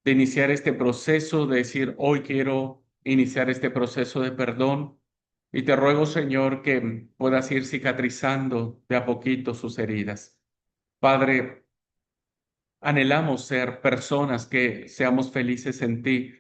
de iniciar este proceso, de decir, hoy quiero iniciar este proceso de perdón. Y te ruego, Señor, que puedas ir cicatrizando de a poquito sus heridas. Padre, anhelamos ser personas que seamos felices en ti,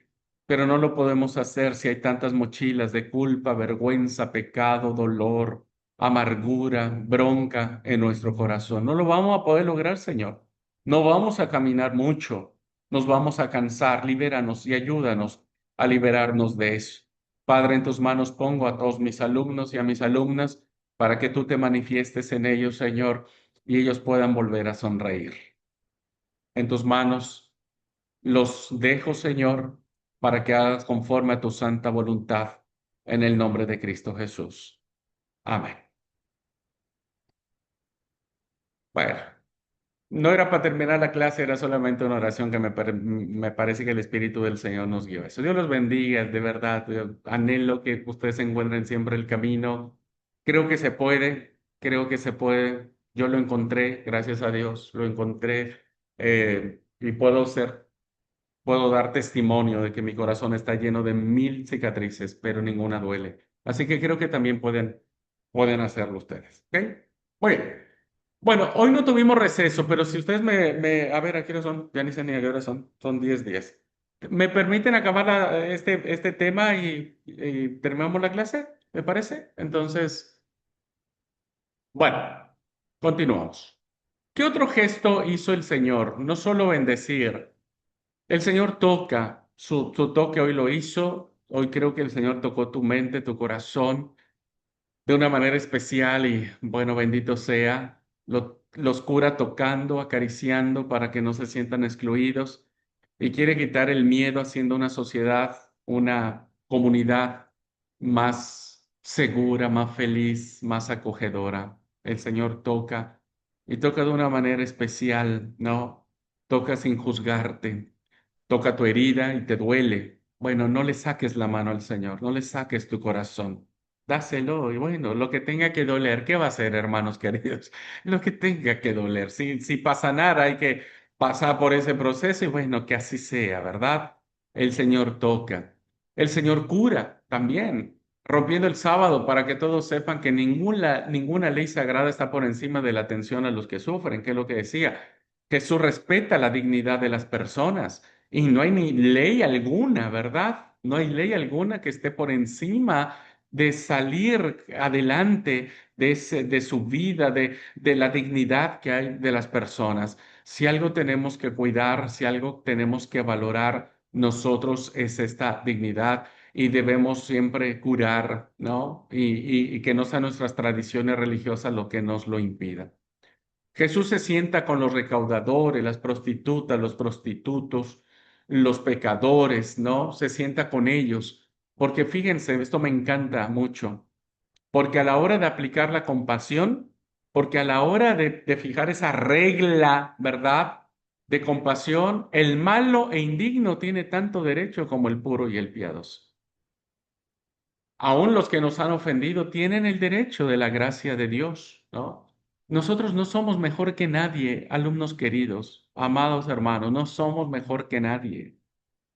pero no lo podemos hacer si hay tantas mochilas de culpa, vergüenza, pecado, dolor, amargura, bronca en nuestro corazón. No lo vamos a poder lograr, Señor. No vamos a caminar mucho, nos vamos a cansar. Libéranos y ayúdanos a liberarnos de eso. Padre, en tus manos pongo a todos mis alumnos y a mis alumnas para que tú te manifiestes en ellos, Señor, y ellos puedan volver a sonreír. En tus manos los dejo, Señor, para que hagas conforme a tu santa voluntad, en el nombre de Cristo Jesús. Amén. Bueno, no era para terminar la clase, era solamente una oración que me parece que el Espíritu del Señor nos guió a eso. Dios los bendiga, de verdad. Yo anhelo que ustedes encuentren siempre el camino. Creo que se puede, creo que se puede. Yo lo encontré, gracias a Dios, lo encontré y puedo dar testimonio de que mi corazón está lleno de 1000 cicatrices, pero ninguna duele. Así que creo que también pueden hacerlo ustedes. ¿Ok? Muy bien. Bueno, hoy no tuvimos receso, pero si ustedes a ver, ¿a qué hora son? Ya ni sé ni a qué hora son. Son 10:10. ¿Me permiten acabar este tema y terminamos la clase? ¿Me parece? Entonces, bueno, continuamos. ¿Qué otro gesto hizo el Señor? No solo bendecir. El Señor toca, su toque hoy lo hizo. Hoy creo que el Señor tocó tu mente, tu corazón de una manera especial y bueno, bendito sea. Los cura tocando, acariciando para que no se sientan excluidos y quiere quitar el miedo haciendo una sociedad, una comunidad más segura, más feliz, más acogedora. El Señor toca y toca de una manera especial, ¿no? Toca sin juzgarte, toca tu herida y te duele. Bueno, no le saques la mano al Señor, no le saques tu corazón. Dáselo y bueno, lo que tenga que doler, ¿qué va a hacer, hermanos queridos? Lo que tenga que doler. Si pasa nada, hay que pasar por ese proceso y bueno, que así sea, ¿verdad? El Señor toca. El Señor cura también, rompiendo el sábado para que todos sepan que ninguna ley sagrada está por encima de la atención a los que sufren, que es lo que decía. Jesús respeta la dignidad de las personas y no hay ni ley alguna, ¿verdad? No hay ley alguna que esté por encima de salir adelante de su vida, de la dignidad que hay de las personas. Si algo tenemos que cuidar, si algo tenemos que valorar, nosotros es esta dignidad y debemos siempre curar, ¿no? Y que no sean nuestras tradiciones religiosas lo que nos lo impida. Jesús se sienta con los recaudadores, las prostitutas, los prostitutos, los pecadores, ¿no? Se sienta con ellos, porque fíjense, esto me encanta mucho, porque a la hora de aplicar la compasión, porque a la hora de fijar esa regla, ¿verdad? De compasión, el malo e indigno tiene tanto derecho como el puro y el piadoso. Aún los que nos han ofendido tienen el derecho de la gracia de Dios, ¿no? Nosotros no somos mejor que nadie, alumnos queridos, amados hermanos, no somos mejor que nadie.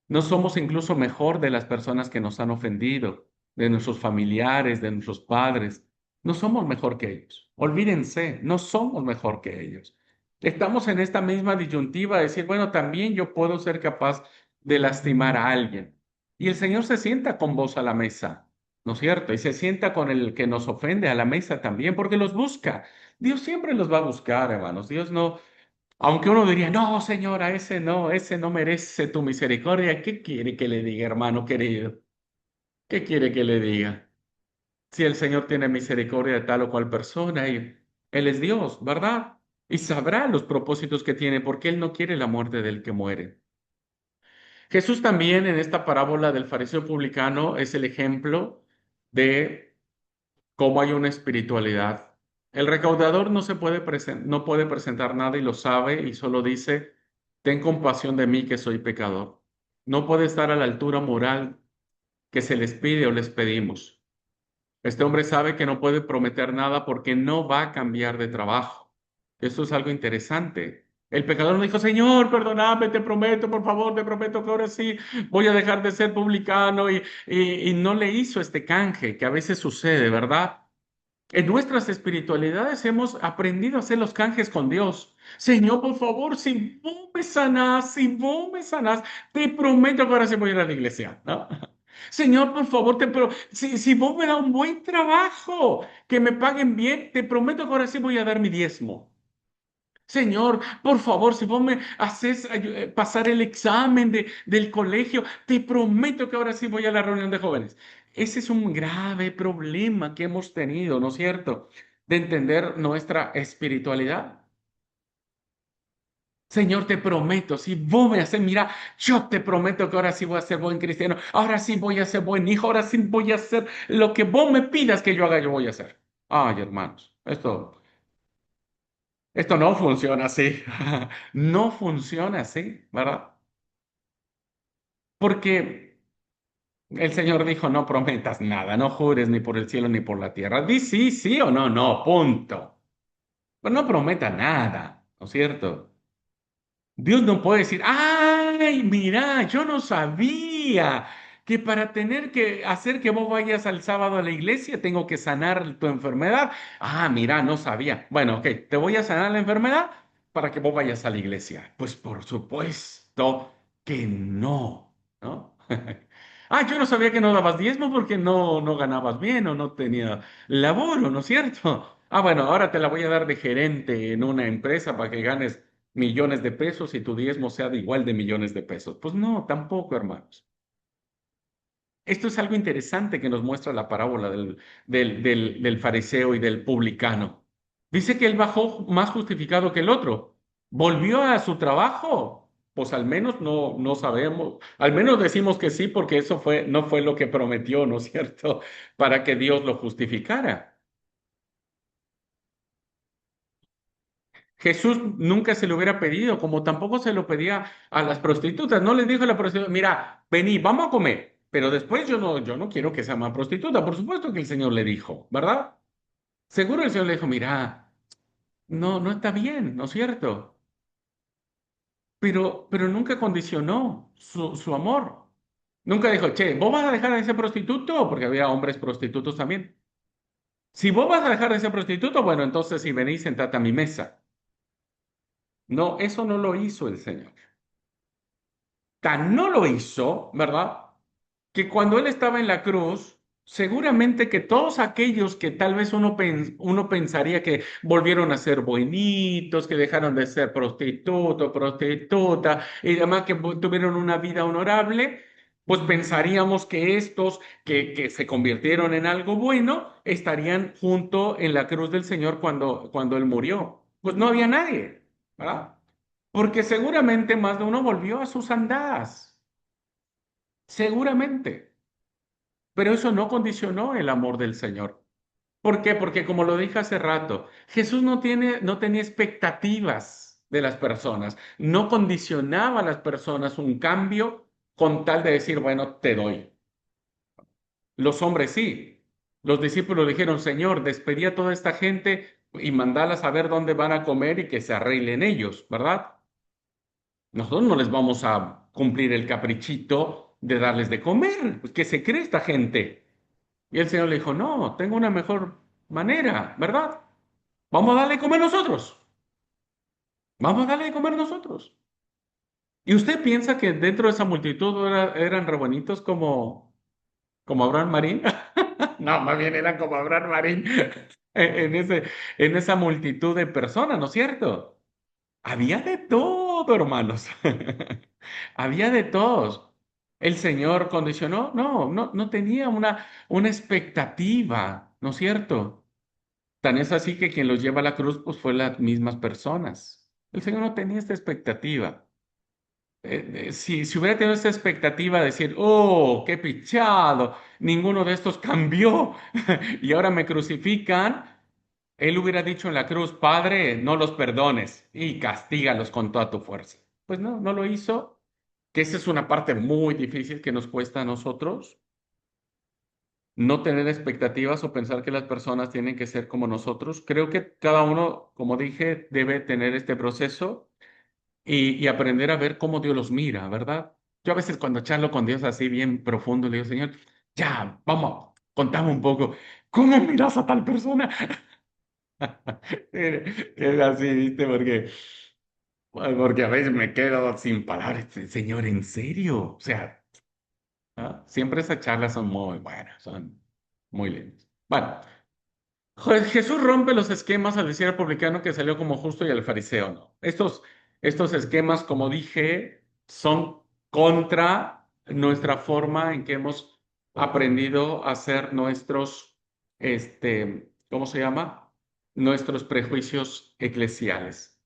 No somos incluso mejor de las personas que nos han ofendido, de nuestros familiares, de nuestros padres. No somos mejor que ellos. Olvídense, no somos mejor que ellos. Estamos en esta misma disyuntiva de decir, bueno, también yo puedo ser capaz de lastimar a alguien. Y el Señor se sienta con vos a la mesa, ¿no es cierto? Y se sienta con el que nos ofende a la mesa también, porque los busca. Dios siempre los va a buscar, hermanos. Dios no, aunque uno diría, no, señora, ese no merece tu misericordia. ¿Qué quiere que le diga, hermano querido? ¿Qué quiere que le diga? Si el Señor tiene misericordia de tal o cual persona y Él es Dios, ¿verdad? Y sabrá los propósitos que tiene porque Él no quiere la muerte del que muere. Jesús también en esta parábola del fariseo publicano es el ejemplo de cómo hay una espiritualidad. El recaudador no puede presentar nada y lo sabe y solo dice, ten compasión de mí que soy pecador. No puede estar a la altura moral que se les pide o les pedimos. Este hombre sabe que no puede prometer nada porque no va a cambiar de trabajo. Eso es algo interesante. El pecador no dijo, Señor, perdóname, te prometo, por favor, te prometo que ahora sí voy a dejar de ser publicano y no le hizo este canje que a veces sucede, ¿verdad? En nuestras espiritualidades hemos aprendido a hacer los canjes con Dios. Señor, por favor, si vos me sanás, si vos me sanás, te prometo que ahora sí voy a ir a la iglesia, ¿no? Señor, por favor, si vos me das un buen trabajo, que me paguen bien, te prometo que ahora sí voy a dar mi diezmo. Señor, por favor, si vos me haces pasar el examen del colegio, te prometo que ahora sí voy a la reunión de jóvenes. Ese es un grave problema que hemos tenido, ¿no es cierto? De entender nuestra espiritualidad. Señor, te prometo, si vos me haces, mira, yo te prometo que ahora sí voy a ser buen cristiano, ahora sí voy a ser buen hijo, ahora sí voy a hacer lo que vos me pidas que yo haga, yo voy a hacer. Ay, hermanos, esto no funciona así. No funciona así, ¿verdad? Porque el Señor dijo, no prometas nada, no jures ni por el cielo ni por la tierra. Di sí, sí o no, no, punto. Pero no prometa nada, ¿no es cierto? Dios no puede decir, ay, mira, yo no sabía que para tener que hacer que vos vayas al sábado a la iglesia tengo que sanar tu enfermedad. Ah, mira, no sabía. Bueno, ok, te voy a sanar la enfermedad para que vos vayas a la iglesia. Pues por supuesto que no, ¿no? Ah, yo no sabía que no dabas diezmo porque no ganabas bien o no tenía laboro, ¿no es cierto? Ah, bueno, ahora te la voy a dar de gerente en una empresa para que ganes millones de pesos y tu diezmo sea de igual de millones de pesos. Pues no, tampoco, hermanos. Esto es algo interesante que nos muestra la parábola del fariseo y del publicano. Dice que él bajó más justificado que el otro. ¿Volvió a su trabajo? Pues al menos no sabemos. Al menos decimos que sí, porque eso no fue lo que prometió, ¿no es cierto? Para que Dios lo justificara. Jesús nunca se lo hubiera pedido, como tampoco se lo pedía a las prostitutas. No les dijo a la prostituta, mira, vení, vamos a comer, pero después yo no quiero que sea más prostituta. Por supuesto que el Señor le dijo, ¿verdad? Seguro el Señor le dijo, mira, no está bien, ¿no es cierto? Pero nunca condicionó su amor. Nunca dijo, che, ¿vos vas a dejar de ser prostituto? Porque había hombres prostitutos también. Si vos vas a dejar de ser prostituto, bueno, entonces si venís, sentate a mi mesa. No, eso no lo hizo el Señor. Tan no lo hizo, ¿verdad? Que cuando él estaba en la cruz, seguramente que todos aquellos que tal vez uno pensaría que volvieron a ser buenitos, que dejaron de ser prostitutos, prostituta y demás, que tuvieron una vida honorable, pues pensaríamos que estos que se convirtieron en algo bueno estarían junto en la cruz del Señor cuando él murió. Pues no había nadie, ¿verdad? Porque seguramente más de uno volvió a sus andadas, seguramente. Pero eso no condicionó el amor del Señor. ¿Por qué? Porque como lo dije hace rato, Jesús no tenía expectativas de las personas, no condicionaba a las personas un cambio con tal de decir, bueno, te doy. Los hombres sí. Los discípulos dijeron, Señor, despedí a toda esta gente y mandala a ver dónde van a comer y que se arreglen ellos, ¿verdad? Nosotros no les vamos a cumplir el caprichito de darles de comer. Pues, ¿qué se cree esta gente? Y el Señor le dijo, no, tengo una mejor manera, ¿verdad? Vamos a darle de comer nosotros. Vamos a darle de comer nosotros. ¿Y usted piensa que dentro de esa multitud eran re bonitos como Abraham Marín? No, más bien eran como Abraham Marín en esa multitud de personas, ¿no es cierto? Había de todo, hermanos. Había de todos. El Señor condicionó, no tenía una expectativa, ¿no es cierto? Tan es así que quien los lleva a la cruz, pues fue las mismas personas. El Señor no tenía esta expectativa. Si hubiera tenido esta expectativa de decir, oh, qué pichado, ninguno de estos cambió y ahora me crucifican, Él hubiera dicho en la cruz, Padre, no los perdones y castígalos con toda tu fuerza. Pues no, no lo hizo, que esa es una parte muy difícil que nos cuesta a nosotros, no tener expectativas o pensar que las personas tienen que ser como nosotros. Creo que cada uno, como dije, debe tener este proceso y aprender a ver cómo Dios los mira, ¿verdad? Yo a veces cuando charlo con Dios así bien profundo, le digo, Señor, ya, vamos, contame un poco, ¿cómo miras a tal persona? Es así, ¿viste? Porque a veces me quedo sin palabras. Señor, ¿en serio? O sea, ¿ah? Siempre esas charlas son muy buenas, son muy lindas. Bueno, Jesús rompe los esquemas al decir al publicano que salió como justo y al fariseo no. Estos esquemas, como dije, son contra nuestra forma en que hemos aprendido a hacer ¿cómo se llama? Nuestros prejuicios eclesiales.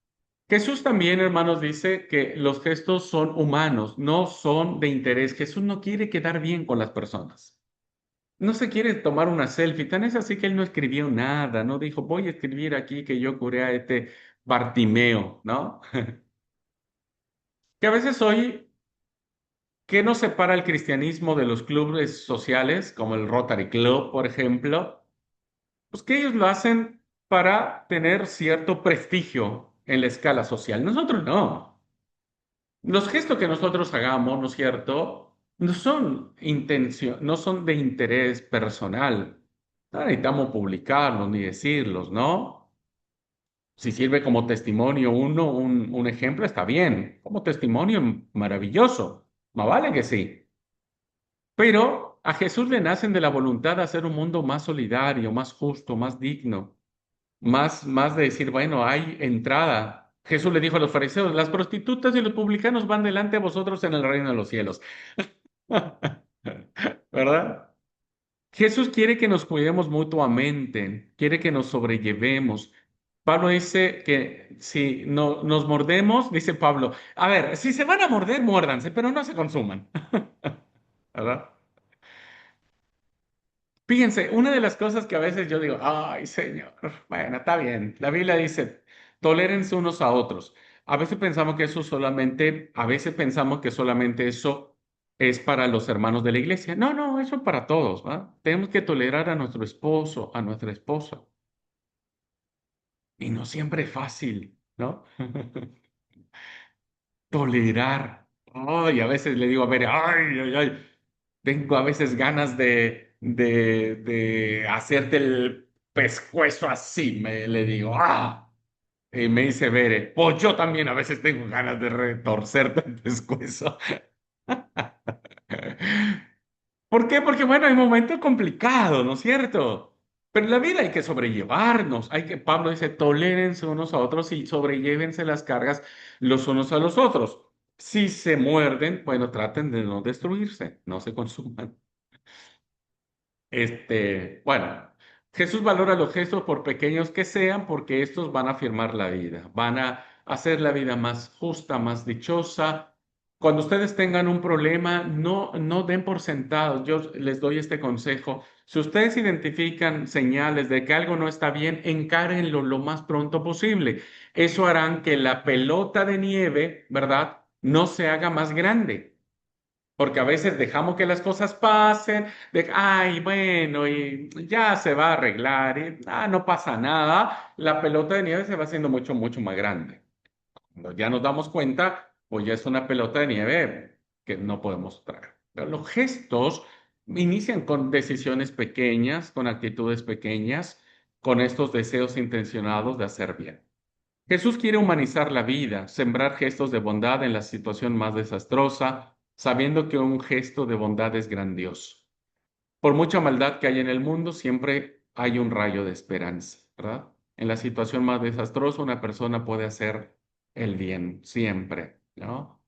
Jesús también, hermanos, dice que los gestos son humanos, no son de interés. Jesús no quiere quedar bien con las personas. No se quiere tomar una selfie. Tan es así que él no escribió nada, no dijo, voy a escribir aquí que yo curé a este Bartimeo, ¿no? Que a veces hoy, ¿qué nos separa el cristianismo de los clubes sociales, como el Rotary Club, por ejemplo? Pues que ellos lo hacen para tener cierto prestigio en la escala social. Nosotros no. Los gestos que nosotros hagamos, ¿no es cierto? No son de interés personal. No necesitamos publicarlos ni decirlos, ¿no? Si sirve como testimonio un ejemplo, está bien. Como testimonio, maravilloso. Más vale que sí. Pero a Jesús le nacen de la voluntad de hacer un mundo más solidario, más justo, más digno, más de decir, bueno, hay entrada. Jesús le dijo a los fariseos, las prostitutas y los publicanos van delante de vosotros en el reino de los cielos. ¿Verdad? Jesús quiere que nos cuidemos mutuamente, quiere que nos sobrellevemos. Pablo dice que si no, nos mordemos, dice Pablo, a ver, si se van a morder, muérdanse, pero no se consuman. ¿Verdad? Fíjense, una de las cosas que a veces yo digo, ay, Señor, bueno, está bien. La Biblia dice, tolérense unos a otros. A veces pensamos que solamente eso es para los hermanos de la iglesia. No, no, eso es para todos, ¿va? Tenemos que tolerar a nuestro esposo, a nuestra esposa. Y no siempre es fácil, ¿no? Tolerar. Ay, a veces le digo, a ver, ay, ay, ay. Tengo a veces ganas de hacerte el pescuezo así, le digo, ¡ah! Y me dice Bere, pues yo también a veces tengo ganas de retorcerte el pescuezo. ¿Por qué? Porque bueno, hay momentos complicados, ¿no es cierto? Pero en la vida hay que sobrellevarnos, Pablo dice, tolérense unos a otros y sobrellévense las cargas los unos a los otros. Si se muerden, bueno, traten de no destruirse, no se consuman. Bueno, Jesús valora los gestos por pequeños que sean, porque estos van a afirmar la vida, van a hacer la vida más justa, más dichosa. Cuando ustedes tengan un problema, no den por sentados. Yo les doy este consejo. Si ustedes identifican señales de que algo no está bien, encárenlo lo más pronto posible. Eso hará que la pelota de nieve, ¿verdad? No se haga más grande. Porque a veces dejamos que las cosas pasen, ay, bueno, y ya se va a arreglar, y no pasa nada, la pelota de nieve se va haciendo mucho, mucho más grande. Cuando ya nos damos cuenta, pues ya es una pelota de nieve que no podemos traer. Pero los gestos inician con decisiones pequeñas, con actitudes pequeñas, con estos deseos intencionados de hacer bien. Jesús quiere humanizar la vida, sembrar gestos de bondad en la situación más desastrosa, sabiendo que un gesto de bondad es grandioso. Por mucha maldad que hay en el mundo, siempre hay un rayo de esperanza, ¿verdad? En la situación más desastrosa, una persona puede hacer el bien, siempre, ¿no?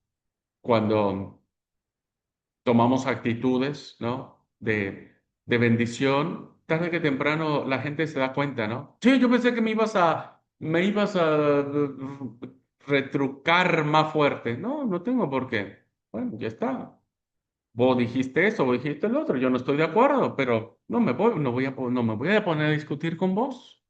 Cuando tomamos actitudes, ¿no? De bendición, tarde que temprano la gente se da cuenta, ¿no? Sí, yo pensé que me ibas a retrucar más fuerte. No, no tengo por qué. Bueno, ya está. Vos dijiste eso, vos dijiste el otro. Yo no estoy de acuerdo, pero no me voy a poner a discutir con vos.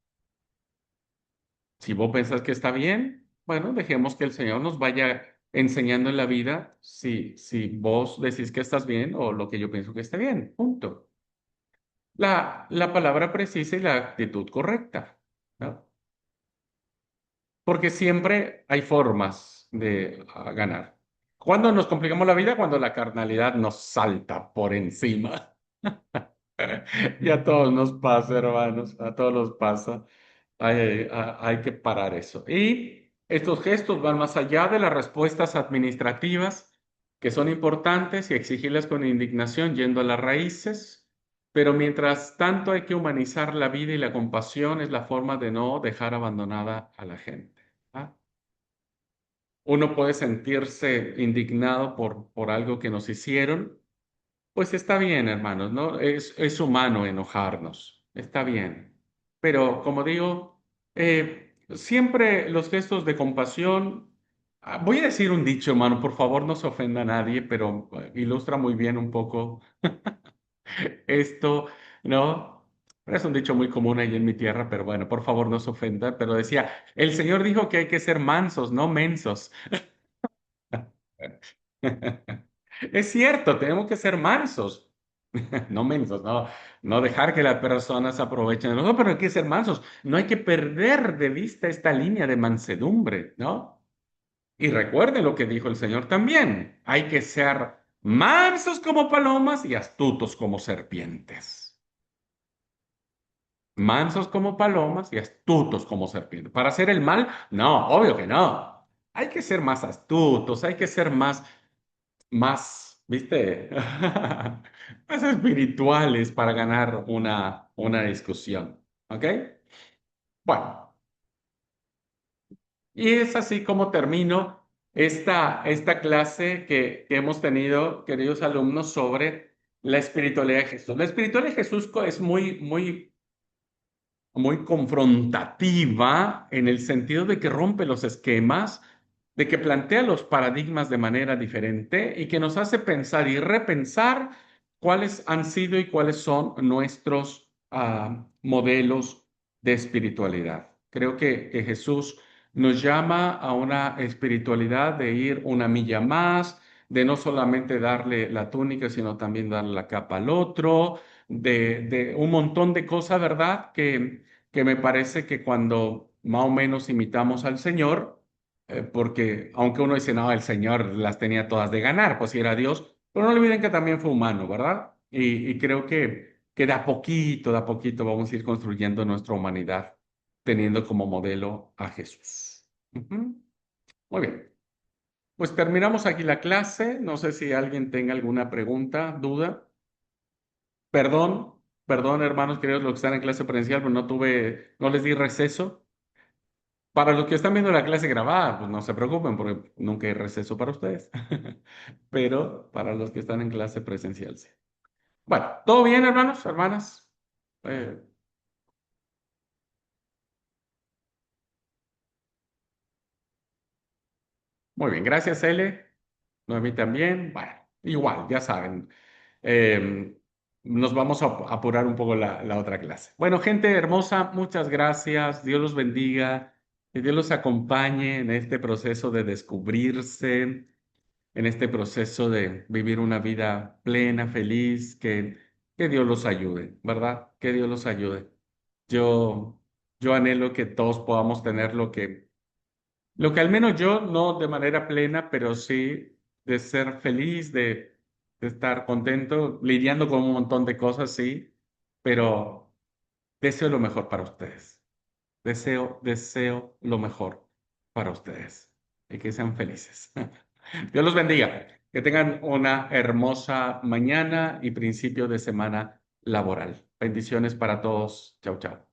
Si vos pensás que está bien, bueno, dejemos que el Señor nos vaya enseñando en la vida si vos decís que estás bien o lo que yo pienso que está bien. Punto. La palabra precisa y la actitud correcta, ¿no? Porque siempre hay formas de ganar. ¿Cuándo nos complicamos la vida? Cuando la carnalidad nos salta por encima. Y a todos nos pasa, hermanos, a todos nos pasa. Hay que parar eso. Y estos gestos van más allá de las respuestas administrativas, que son importantes y exigirlas con indignación, yendo a las raíces. Pero mientras tanto hay que humanizar la vida y la compasión es la forma de no dejar abandonada a la gente. ¿Ah? Uno puede sentirse indignado por algo que nos hicieron, pues está bien, hermanos, ¿no? Es humano enojarnos, está bien. Pero como digo, siempre los gestos de compasión, voy a decir un dicho, hermano, por favor no se ofenda a nadie, pero ilustra muy bien un poco esto, ¿no? Es un dicho muy común ahí en mi tierra, pero bueno, por favor no se ofenda, pero decía, el Señor dijo que hay que ser mansos, no mensos. Es cierto, tenemos que ser mansos, no mensos, no, no dejar que las personas se aprovechen de nosotros, pero hay que ser mansos. No hay que perder de vista esta línea de mansedumbre, ¿no? Y recuerden lo que dijo el Señor también. Hay que ser mansos como palomas y astutos como serpientes. Mansos como palomas y astutos como serpientes. ¿Para hacer el mal? No, obvio que no. Hay que ser más astutos, hay que ser más, ¿viste? Más espirituales para ganar una discusión. ¿Ok? Bueno, y es así como termino esta clase que hemos tenido, queridos alumnos, sobre la espiritualidad de Jesús. La espiritualidad de Jesús es muy confrontativa en el sentido de que rompe los esquemas, de que plantea los paradigmas de manera diferente y que nos hace pensar y repensar cuáles han sido y cuáles son nuestros modelos de espiritualidad. Creo que Jesús nos llama a una espiritualidad de ir una milla más, de no solamente darle la túnica, sino también darle la capa al otro, de un montón de cosas, ¿verdad? Que me parece que cuando más o menos imitamos al Señor, porque aunque uno dice, no, el Señor las tenía todas de ganar, pues si era Dios, pero no olviden que también fue humano, ¿verdad? Y creo que de a poquito vamos a ir construyendo nuestra humanidad, teniendo como modelo a Jesús. Ujú. Muy bien, pues terminamos aquí la clase. No sé si alguien tenga alguna pregunta, duda. Perdón, perdón, hermanos queridos, los que están en clase presencial, pero no les di receso. Para los que están viendo la clase grabada, pues no se preocupen porque nunca hay receso para ustedes. Pero para los que están en clase presencial, sí. Bueno, ¿todo bien, hermanos, hermanas? Eh, Muy bien, gracias, L. Noemí también. Bueno, igual, ya saben. eh, Nos vamos a apurar un poco la otra clase. Bueno, gente hermosa, muchas gracias. Dios los bendiga. Que Dios los acompañe en este proceso de descubrirse, en este proceso de vivir una vida plena, feliz. Que Dios los ayude, ¿verdad? Que Dios los ayude. Yo, yo anhelo que todos podamos tener lo que al menos yo, no de manera plena, pero sí de ser feliz, de estar contento, lidiando con un montón de cosas, sí, pero deseo lo mejor para ustedes. Deseo lo mejor para ustedes y que sean felices. Dios los bendiga. Que tengan una hermosa mañana y principio de semana laboral. Bendiciones para todos. Chao, chao.